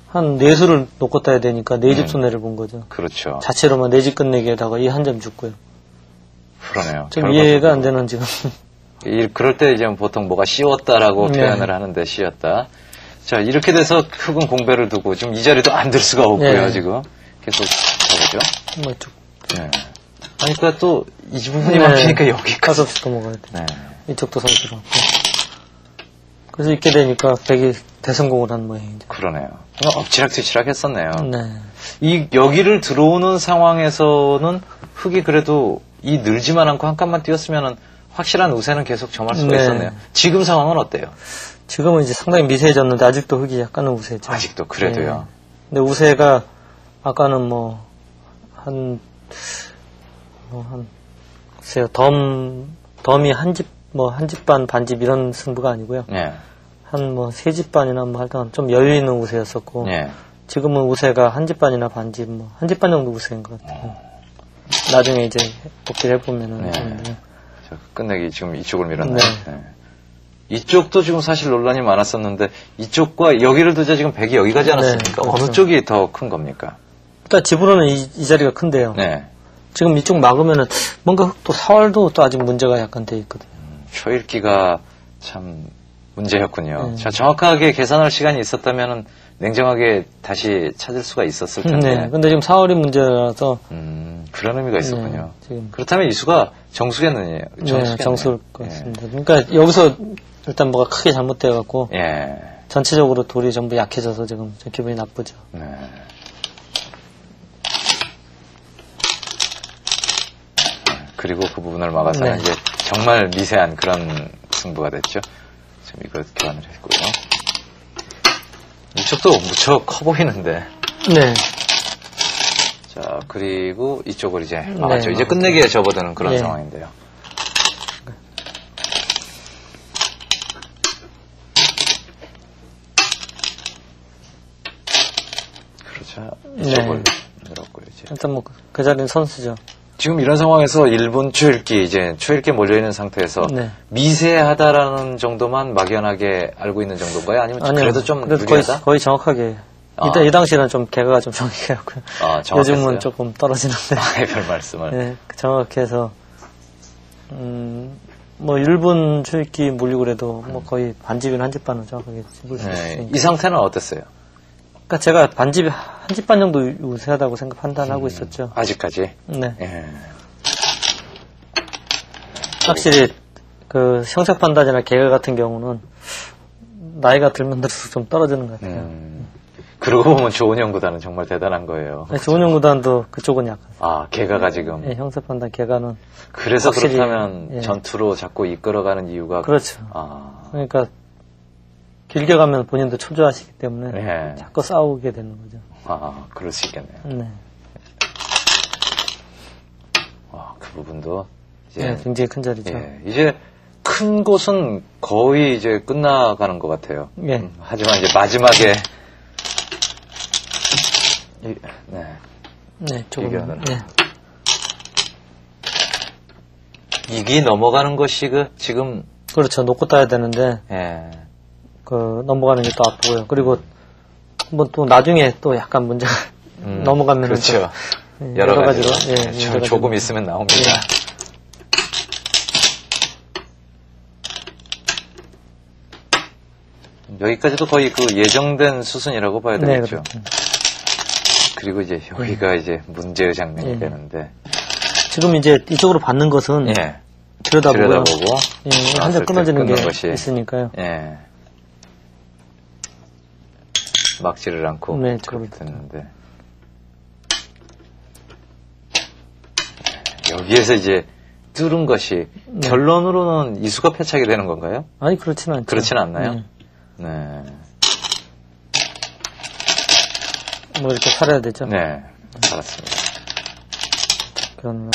한 4수를 놓고 따야 되니까 4집 손해를 본 거죠. 그렇죠. 자체로만 4집 끝내기에다가 이 한 점 죽고요. 그러네요. 좀 이해가 안 되는 지금. 그럴 때 이제 보통 뭐가 씌웠다라고 네. 표현을 하는데 씌웠다. 자, 이렇게 돼서 흙은 공배를 두고 지금 이 자리도 안 들 수가 없고요, 네. 지금. 계속 가보죠. 뭐 이쪽. 네. 아니, 그러니까 또 이 부분이 네. 막히니까 여기까지. 가섭시 넘어가야 돼. 네. 이쪽도 선수로. 그래서 이렇게 되니까 백이 대성공을 한 모양이죠. 그러네요. 엎치락뒤치락 했었네요. 네. 여기를 들어오는 상황에서는 흙이 그래도 이 늘지만 않고 한 칸만 뛰었으면은 확실한 우세는 계속 점할 수가 네. 있었네요. 지금 상황은 어때요? 지금은 이제 상당히 미세해졌는데 아직도 흙이 약간은 우세죠. 아직도 그래도요. 근데 우세가 아까는 글쎄요, 덤이 한 집 반, 반집 이런 승부가 아니고요. 예. 세 집 반이나 하여튼 좀 여유 있는 우세였었고, 예. 지금은 우세가 한 집 반이나 반집, 한 집 반 정도 우세인 것 같아요. 나중에 이제 복귀를 해보면은. 네. 자, 끝내기 지금 이쪽을 밀었나요? 네. 네. 이쪽도 지금 사실 논란이 많았었는데, 이쪽과 여기를 두자 지금 백이 여기 가지 않았습니까? 네, 그렇죠. 어느 쪽이 더 큰 겁니까? 일단 집으로는 이 자리가 큰데요. 네. 지금 이쪽 막으면은 뭔가 흙도 사월도 또 아직 문제가 약간 돼 있거든요. 초읽기가 참 문제였군요. 네. 자, 정확하게 계산할 시간이 있었다면은 냉정하게 다시 찾을 수가 있었을 텐데. 네. 근데 지금 4월이 문제라서. 그런 의미가 있었군요. 네, 지금. 그렇다면 이수가 정수겠느냐? 네, 정수일 것 같습니다. 그러니까 여기서 일단 뭐가 크게 잘못되어갖고. 예. 전체적으로 돌이 전부 약해져서 지금 좀 기분이 나쁘죠. 네. 그리고 그 부분을 막아서는 네. 이제 정말 미세한 그런 승부가 됐죠. 지금 이거 교환을 했고요. 이쪽도 무척 커 보이는데. 네. 자, 그리고 이쪽을 이제 네, 막았죠. 이제 끝내기에 접어드는 그런 예. 상황인데요. 그러자 이쪽을 늘었고요. 이제. 일단 그 자리는 선수죠. 지금 이런 상황에서 1분 초읽기, 이제 초읽기 몰려있는 상태에서 네. 미세하다라는 정도만 막연하게 알고 있는 정도인가요? 아니면 아니요. 그래도 좀 그래도 유리하다? 거의 정확하게. 이 당시에는 좀 개가가 좀 정확해갖고요. 정확했어요? 요즘은 조금 떨어지는데. 별 말씀을. 네, 정확히 해서, 1분 초읽기 몰리고 그래도 거의 반집이나 한 집 반은 정확하게 집을 수 네, 있으니까. 이 상태는 어땠어요? 그러니까 제가 반집이 한 집 반 정도 우세하다고 판단하고 있었죠. 아직까지? 네. 예. 확실히 그 형적 판단이나 개가 같은 경우는 나이가 들면 들수록 좀 떨어지는 것 같아요. 그러고 보면 조은영 구단은 정말 대단한 거예요. 네, 조은영 구단도 그쪽은 약간. 개가가 지금. 네, 형적 판단 개가는. 그래서 확실히, 그렇다면 예. 전투로 자꾸 이끌어가는 이유가. 그렇죠. 그러니까 길게 가면 본인도 초조하시기 때문에 예. 자꾸 싸우게 되는 거죠. 그럴 수 있겠네요. 네. 그 부분도 이제. 네, 굉장히 큰 자리죠. 예, 이제 큰 곳은 거의 이제 끝나가는 것 같아요. 예. 하지만 이제 마지막에 네, 조금. 비교는. 네. 이기 넘어가는 것이 지금 그렇죠. 놓고 따야 되는데 예. 넘어가는 게 또 아프고요. 그리고 한번 또 나중에 또 약간 문제가 넘어가면 그렇죠. 여러 가지로 조금 있으면 나옵니다. 여기까지도 거의 그 예정된 수순이라고 봐야 네, 되겠죠. 그렇죠. 그리고 이제 여기가 이제 문제의 장면이 되는데 지금 이제 이쪽으로 받는 것은 예. 들여다보고 나왔을 한 대 때 끊어지는 게 끊는 것이. 있으니까요. 예. 막지를 않고 네, 그렇게 됐는데 여기에서 이제 뚫은 것이 결론으로는 이수가 패착이 되는 건가요? 아니 그렇지는 않죠. 그렇지는 않나요? 네. 네. 이렇게 살아야 되죠. 네. 알았습니다. 교환을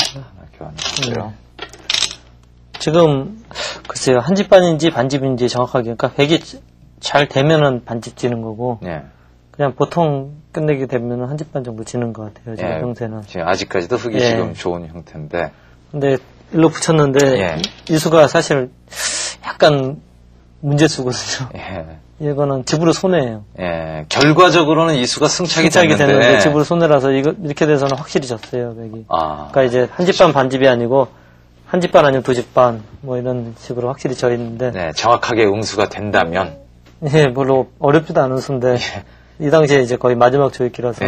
지금 글쎄요 한 집 반인지 반집인지 정확하게 그러니까 100이 잘 되면은 반집 지는 거고 네. 그냥 보통 끝내게 되면은 한 집 반 정도 지는 것 같아요. 지금 형태는. 지금 아직까지도 흙이 지금 좋은 형태인데. 근데 일로 붙였는데 이수가 사실 약간 문제수거든요. 이거는 집으로 손해예요. 결과적으로는 이수가 승착이 됐는데 집으로 손해라서 이렇게 돼서는 확실히 졌어요. 여기. 그러니까 이제 한 집 반 반집이 아니고 한 집 반 아니면 두 집 반 뭐 이런 식으로 확실히 져 있는데. 네, 정확하게 응수가 된다면. 별로 어렵지도 않은 수인데 이 당시에 이제 거의 마지막 조익기라서.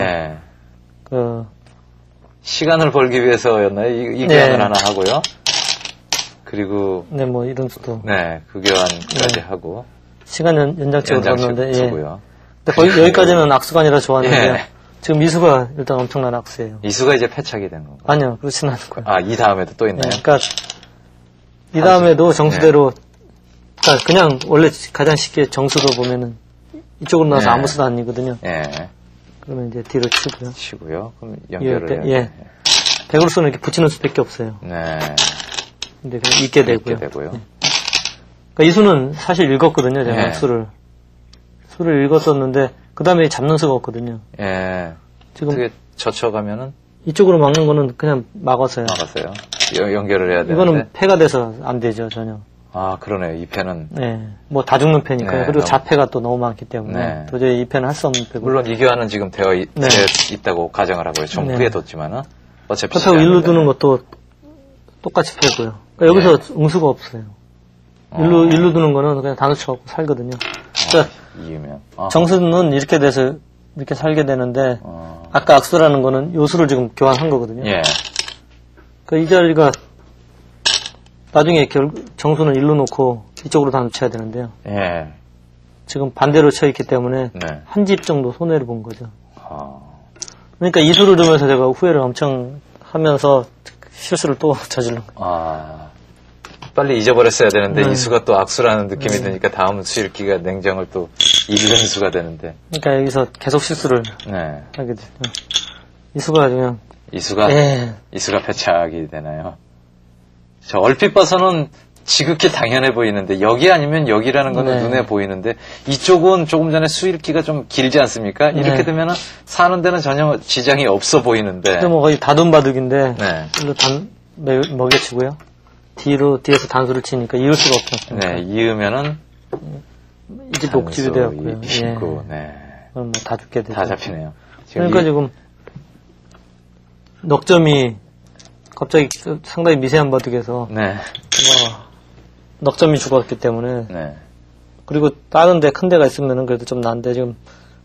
시간을 벌기 위해서였나요? 이 교환을 하나 하고요. 그리고. 네, 뭐 이런 수도. 네, 그 교환까지 하고. 시간 연장식으로 뒀는데. 쓰고요. 근데 거의 여기까지는 악수가 아니라 좋았는데. 지금 이수가 일단 엄청난 악수예요. 이수가 이제 패착이 된 건가요? 아니요, 그렇지는 않고요. 이 다음에도 또 있나요? 그러니까 이 다음에도 정수대로 그러니까 그냥 원래 가장 쉽게 정수도 보면은 이쪽으로 나와서 네. 아무 수도 아니거든요. 예. 그러면 이제 뒤로 치고요. 치고요. 그럼 연결을 해야 예. 100으로서는 이렇게 붙이는 수밖에 없어요. 네. 근데 그냥 읽게 되고요. 이렇게 되고요. 그러니까 이 수는 사실 읽었거든요. 제가 네. 수를 읽었었는데 그 다음에 잡는 수가 없거든요. 예. 지금 어떻게 젖혀가면은 이쪽으로 막는 거는 그냥 막았어요. 나갔어요. 연결을 해야 되는데. 이거는 폐가 돼서 안 되죠 전혀. 아, 그러네요. 이 펜은. 네, 뭐 다 죽는 폐니까요. 네, 그리고 너무- 자폐가 또 너무 많기 때문에 네. 도저히 이 폐는 할 수 없는 폐고. 물론 이 교환은 지금 되어 네. 있다고 가정을 하고요. 좀 네. 후에 뒀지만은 어차피 그렇다고 시간은 일로 두는 되네. 것도 똑같이 폐고요. 그러니까 여기서 응수가 없어요. 일로 두는 거는 그냥 단수 쳐갖고 살거든요. 그러니까 이으면. 정수는 이렇게 돼서 이렇게 살게 되는데 아까 악수라는 거는 요수를 지금 교환한 거거든요. 예. 그러니까 이 자리가 나중에 정수는 일로 놓고 이쪽으로 단수 쳐야 되는데요. 예. 지금 반대로 쳐 있기 때문에 네. 한 집 정도 손해를 본 거죠. 아, 그러니까 이 수를 두면서 제가 후회를 엄청 하면서 실수를 또 저질른 거예요. 아. 빨리 잊어버렸어야 되는데 네. 이 수가 또 악수라는 느낌이 드니까 다음 수 읽기가 냉정을 또 잃는 수가 되는데. 그러니까 여기서 계속 실수를 네. 하게 되죠. 이 수가 그냥 이 수가 예. 이 수가 패착이 되나요? 저 얼핏 봐서는 지극히 당연해 보이는데 여기 아니면 여기라는 거는 네. 눈에 보이는데 이쪽은 조금 전에 수 읽기가 좀 길지 않습니까? 이렇게 네. 되면은 사는 데는 전혀 지장이 없어 보이는데. 근데 뭐 거의 다돈바둑인데 네. 일로 먹여치고요. 뒤에서 단수를 치니까 이을 수가 없죠. 네, 이으면은 이게 녹집이 되었고요. 예. 신고, 네. 그럼 뭐 다 죽게 되죠. 다 잡히네요. 지금 그러니까 지금 넉점이 갑자기 상당히 미세한 바둑에서 네, 넉점이 죽었기 때문에 네, 그리고 다른 데 큰 데가 있으면은 그래도 좀 난데 지금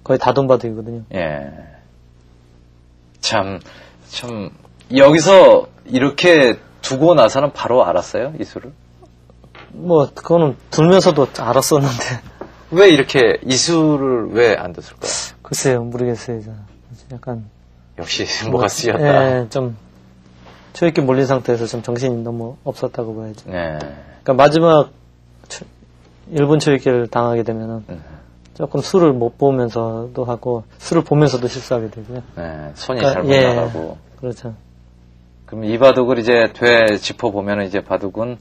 거의 다돈바둑이거든요. 예. 참 여기서 이렇게 두고 나서는 바로 알았어요, 이 수를? 뭐 그거는 둘면서도 알았었는데 왜 이렇게 이 수를 왜 안 뒀을까요? 글쎄요 모르겠어요. 약간 역시 뭐가 쓰였다. 예, 좀 초입기 몰린 상태에서 좀 정신이 너무 없었다고 봐야죠. 네. 그러니까 마지막 일본 초입기를 당하게 되면은 조금 수를 못 보면서도 하고 수를 보면서도 실수하게 되고요. 네, 손이 그러니까, 잘못 예. 나가고. 그렇죠. 그럼 이 바둑을 이제 짚어 보면은 이제 바둑은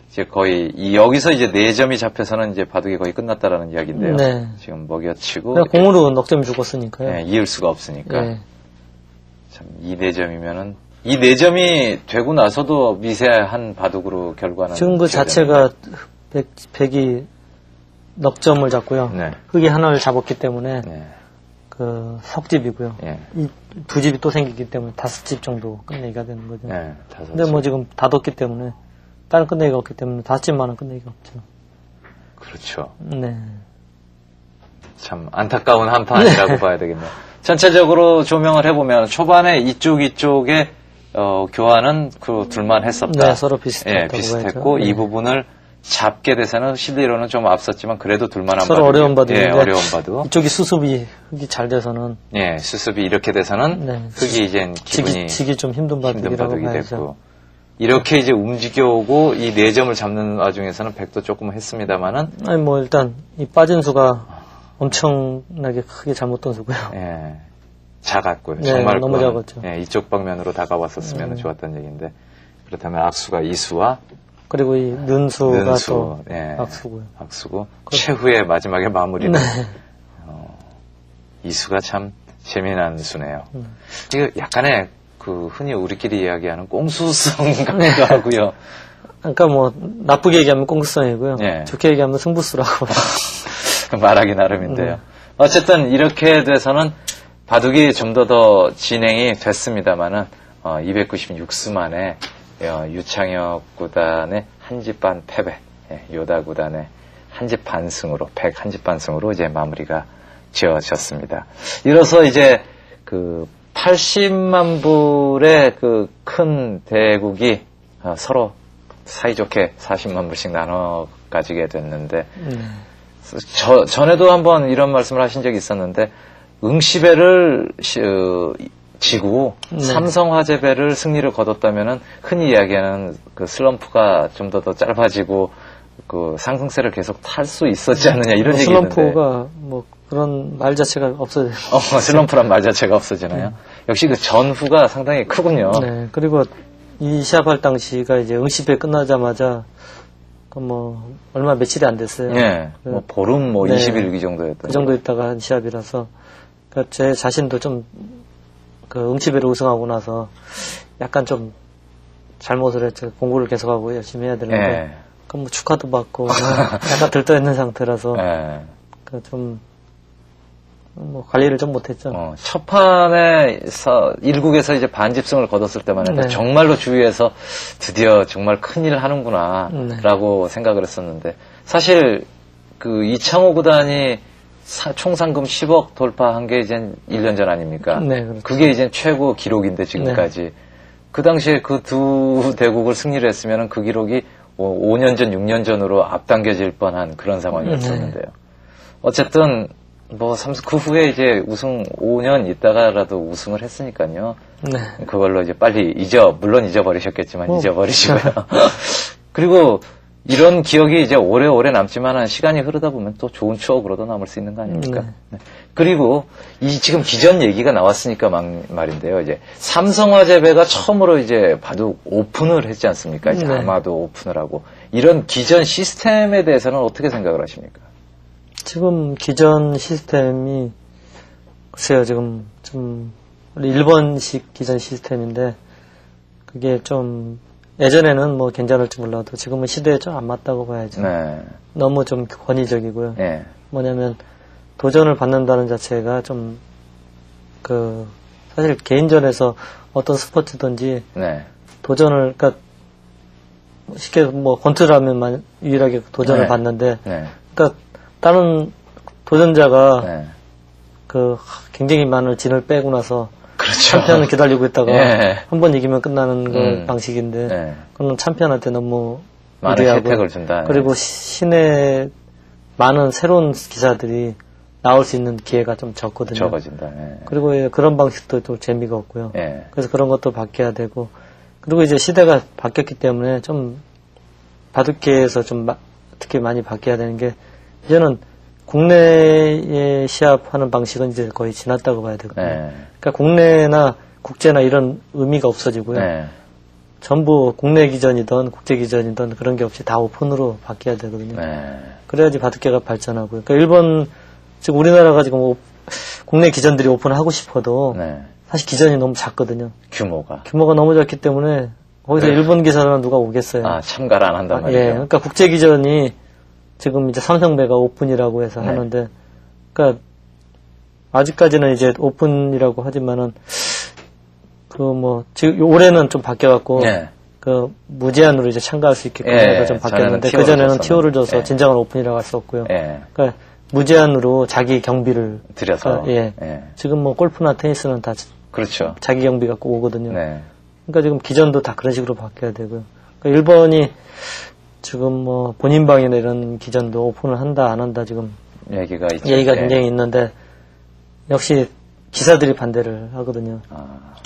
이제 거의 여기서 이제 4점이 잡혀서는 이제 바둑이 거의 끝났다라는 이야기인데요. 네. 지금 먹여치고 그냥 공으로 넉점이 죽었으니까요. 네, 이을 수가 없으니까. 예. 참, 이 4점이면은, 이 4점이 되고 나서도 미세한 바둑으로 결과는. 지금 그 자체가 백이 넉점을 잡고요. 네. 흙이 하나를 잡았기 때문에 네. 그 석집이고요. 예. 이 두 집이 또 생기기 때문에 5집 정도 끝내기가 되는 거죠. 네. 5집. 근데 뭐 지금 다 뒀기 때문에 다른 끝내기가 없기 때문에 5집만은 끝내기가 없죠. 그렇죠. 네. 참, 안타까운 한판이라고 봐야 되겠네요. 전체적으로 조명을 해보면 초반에 이쪽에, 교환은 그 둘만 했었다. 네, 서로 비슷했다고 예, 비슷했고, 봐야죠. 이 네. 부분을 잡게 돼서는 실리로는 좀 앞섰지만 그래도 둘만한 서로 어려운 바둑인데 예, 어려운 바둑. 이쪽이 수습이 흙이 잘 돼서는 예, 수습이 이렇게 돼서는 네. 흙이 이제 기분이 지기 좀 힘든 힘든 바둑이라고 바둑이 봐야죠. 됐고 이렇게 이제 움직여오고 이 4점을 잡는 와중에서는 100도 조금 했습니다만은 아니 뭐 일단 이 빠진 수가 엄청나게 크게 잘못 던 수고요. 예, 작았고요. 네, 정말 너무 그거는, 작았죠. 예, 이쪽 방면으로 다가왔었으면 좋았던 얘기인데 그렇다면 악수가 이수와 그리고 이 는수가 는수, 또 예, 악수고요. 악수고 최후의 마지막에 마무리는 네. 이수가 참 재미난 수네요. 이거 약간의 그 흔히 우리끼리 이야기하는 꽁수성 같기도 하고요. 그러니까 뭐 나쁘게 얘기하면 꽁수성이고요. 예. 좋게 얘기하면 승부수라고. 말하기 나름인데요. 어쨌든 이렇게 돼서는 바둑이 좀 더 진행이 됐습니다만은 296수 만에 유창혁 구단의 한 집 반 패배, 요다 구단의 한 집 반승으로 101집 반승으로 이제 마무리가 지어졌습니다. 이로써 이제 그 80만 불의 그 큰 대국이 서로 사이좋게 40만 불씩 나눠 가지게 됐는데 전에도 한번 이런 말씀을 하신 적이 있었는데 응시배를 지고 네. 삼성화재배를 승리를 거뒀다면은 흔히 이야기하는 그 슬럼프가 좀 더 짧아지고 그 상승세를 계속 탈 수 있었지 않느냐 이런 얘기 있는데. 슬럼프가 뭐 그런 말 자체가 없어져요. 슬럼프란 말 자체가 없어지나요? 역시 그 전후가 상당히 크군요. 네. 그리고 이 시합할 당시가 이제 응시배 끝나자마자 그 뭐 얼마 며칠이 안 됐어요. 예. 뭐 보름 뭐 네. 20일 이 정도였던. 그 정도 있다가 한 시합이라서 그러니까 제 자신도 좀 그 응시배로 우승하고 나서 약간 좀 잘못을 했죠. 공부를 계속하고 열심히 해야 되는데 예. 그 뭐 축하도 받고 약간 들떠 있는 상태라서 예. 그 좀 뭐 관리를 좀 못했죠. 첫 판에서 1국에서 이제 반집승을 거뒀을 때만 해도 네. 정말로 주위에서 드디어 정말 큰일을 하는구나 네. 라고 생각을 했었는데 사실 그 이창호 구단이 총 상금 10억 돌파한 게 이제 1년 전 아닙니까? 네, 그렇죠. 그게 이제 최고 기록인데 지금까지 그 당시에 그 두 대국을 승리를 했으면 그 기록이 5년 전, 6년 전으로 앞당겨질 뻔한 그런 상황이었었는데요. 어쨌든 뭐 그 후에 이제 우승 5년 있다가라도 우승을 했으니까요. 네. 그걸로 이제 빨리 물론 잊어버리셨겠지만 잊어버리시고요. 그리고 이런 기억이 이제 오래오래 남지만 시간이 흐르다 보면 또 좋은 추억으로도 남을 수 있는 거 아닙니까? 네. 그리고 지금 기존 얘기가 나왔으니까 말인데요. 이제 삼성화재배가 처음으로 이제 바둑 오픈을 했지 않습니까? 이제 아마도 오픈을 하고 이런 기존 시스템에 대해서는 어떻게 생각을 하십니까? 지금 기존 시스템이 글쎄요, 지금 좀 일본식 기존 시스템인데 그게 좀 예전에는 뭐 괜찮을지 몰라도 지금은 시대에 좀 안 맞다고 봐야죠. 네. 너무 좀 권위적이고요. 네. 뭐냐면 도전을 받는다는 자체가 좀 사실 개인전에서 어떤 스포츠든지 네. 도전을 그러니까 쉽게 뭐 권투라면 유일하게 도전을 네. 받는데 네. 그러니까 다른 도전자가 네. 굉장히 많은 진을 빼고 나서 그렇죠. 참편을 기다리고 있다가 예. 한 번 이기면 끝나는 그 방식인데 네. 그건 참편한테 너무 많은 유리하고 혜택을 준다. 그리고 시내 많은 새로운 기사들이 나올 수 있는 기회가 좀 적거든요. 적어진다. 네. 그리고 그런 방식도 또 재미가 없고요. 네. 그래서 그런 것도 바뀌어야 되고 그리고 이제 시대가 바뀌었기 때문에 좀 바둑계에서 좀 특히 많이 바뀌어야 되는 게 이제는 국내에 시합하는 방식은 이제 거의 지났다고 봐야 되거든요. 네. 그러니까 국내나 국제나 이런 의미가 없어지고요. 네. 전부 국내 기전이든 국제 기전이든 그런 게 없이 다 오픈으로 바뀌어야 되거든요. 네. 그래야지 바둑계가 발전하고요. 그러니까 일본, 즉 우리나라가 지금 국내 기전들이 오픈하고 싶어도 네. 사실 기전이 너무 작거든요. 규모가 너무 작기 때문에 거기서 네. 일본 기사는 누가 오겠어요. 참가를 안 한단 말이에요. 예, 그러니까 국제 기전이 지금 이제 삼성배가 오픈이라고 해서 네. 하는데, 그러니까 아직까지는 이제 오픈이라고 하지만은 지금 올해는 좀 바뀌어갖고 네. 무제한으로 이제 참가할 수 있게끔 예, 해서 좀 바뀌었는데 그 전에는 티오를 줘서 예. 진정한 오픈이라고 할 수 없고요. 예. 그러니까 무제한으로 자기 경비를 들여서 예. 지금 골프나 테니스는 다 그렇죠. 자기 경비 갖고 오거든요. 네. 그러니까 지금 기전도 다 그런 식으로 바뀌어야 되고요. 그러니까 일본이 지금 본인 방이나 이런 기전도 오픈을 한다 안 한다 지금 얘기가 있죠. 얘기가 굉장히 있는데 역시 기사들이 반대를 하거든요.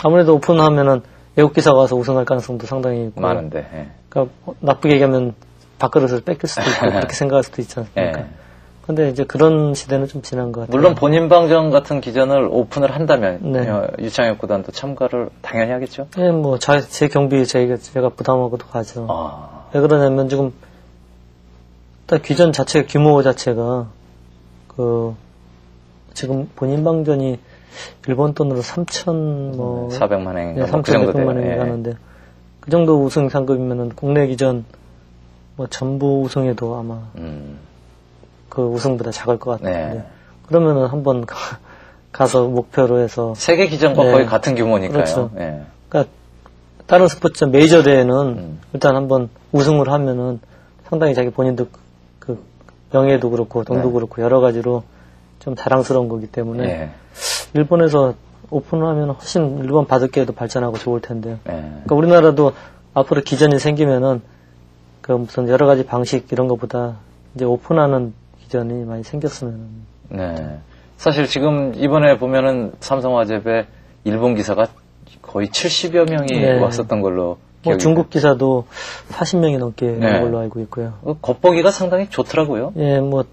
아무래도 오픈하면은 외국 기사가 와서 우승할 가능성도 상당히 있고 많은데. 예. 그러니까 나쁘게 얘기하면 밥그릇을 뺏길 수도 있고 그렇게 생각할 수도 있지 않습니까? 예. 근데 이제 그런 시대는 좀 지난 것 같아요. 물론 본인 방정 같은 기전을 오픈을 한다면 네. 유창혁 구단도 참가를 당연히 하겠죠. 예, 제 경비 제가 부담하고도 가죠. 아. 왜 그러냐면 지금 딱 기전 자체 규모 자체가 지금 본인 방전이 일본 돈으로 400만 원인가 네, 그 정도 3,100만 원이 가는데 그 정도 우승 상금이면은 국내 기전 전부 우승해도 아마 그 우승보다 작을 것 같은데 네. 그러면은 한번 가서 목표로 해서 세계 기전과 네. 거의 같은 규모니까요. 그렇죠. 예. 그러니까 다른 스포츠 메이저 대회는 일단 한번 우승을 하면은 상당히 자기 본인도 그 명예도 그렇고 돈도 네. 그렇고 여러 가지로 좀 자랑스러운 거기 때문에 예. 일본에서 오픈을 하면 훨씬 일본 바둑계도 발전하고 좋을 텐데요. 예. 그러니까 우리나라도 앞으로 기전이 생기면은 무슨 여러 가지 방식 이런 것보다 이제 오픈하는 기전이 많이 생겼으면. 네. 사실 지금 이번에 보면은 삼성화재배 일본 기사가 거의 70여 명이 네. 왔었던 걸로 뭐 중국 기사도 40명이 넘게 있는 걸로 알고 있고요. 겉보기가 상당히 좋더라고요. 예, 뭐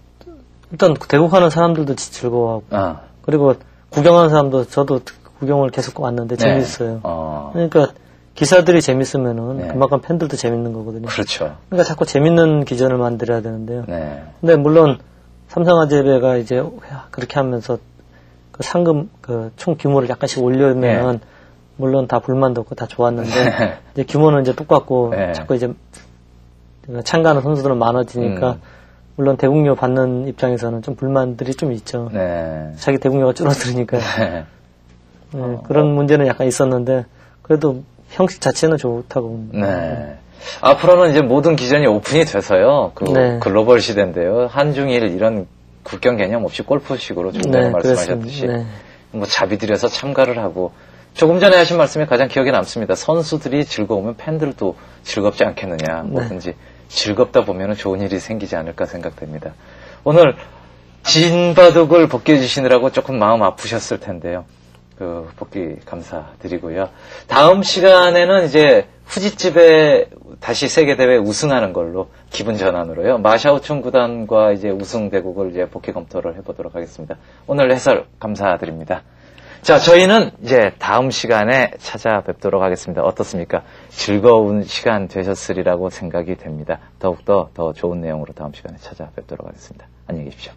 일단 대국하는 사람들도 즐거워하고 그리고 구경하는 사람도 저도 구경을 계속 왔는데 재밌어요. 그러니까 기사들이 재밌으면은 그만큼 팬들도 재밌는 거거든요. 그렇죠. 그러니까 자꾸 재밌는 기전을 만들어야 되는데요. 근데 물론 삼성화재배가 이제 그렇게 하면서 그 상금 그 총 규모를 약간씩 올려면 물론 다 불만도 없고 다 좋았는데 이제 규모는 이제 똑같고 자꾸 이제 참가하는 선수들은 많아지니까 물론 대국료 받는 입장에서는 좀 불만들이 좀 있죠. 자기 대국료가 줄어들으니까 그런 문제는 약간 있었는데 그래도 형식 자체는 좋다고 봅니다. 앞으로는 이제 모든 기전이 오픈이 돼서요. 글로벌 시대인데요. 한중일 이런 국경 개념 없이 골프식으로 조금 전에 말씀하셨듯이 뭐 자비 들여서 참가를 하고 조금 전에 하신 말씀이 가장 기억에 남습니다. 선수들이 즐거우면 팬들도 즐겁지 않겠느냐. 뭐든지 즐겁다 보면 좋은 일이 생기지 않을까 생각됩니다. 오늘 진바둑을 복귀해 주시느라고 조금 마음 아프셨을 텐데요. 그 복귀 감사드리고요. 다음 시간에는 이제 후지집에 다시 세계대회 우승하는 걸로 기분 전환으로요. 마샤오춘 구단과 이제 우승 대국을 이제 복귀 검토를 해보도록 하겠습니다. 오늘 해설 감사드립니다. 자, 저희는 이제 다음 시간에 찾아뵙도록 하겠습니다. 어떻습니까? 즐거운 시간 되셨으리라고 생각이 됩니다. 더욱더 더 좋은 내용으로 다음 시간에 찾아뵙도록 하겠습니다. 안녕히 계십시오.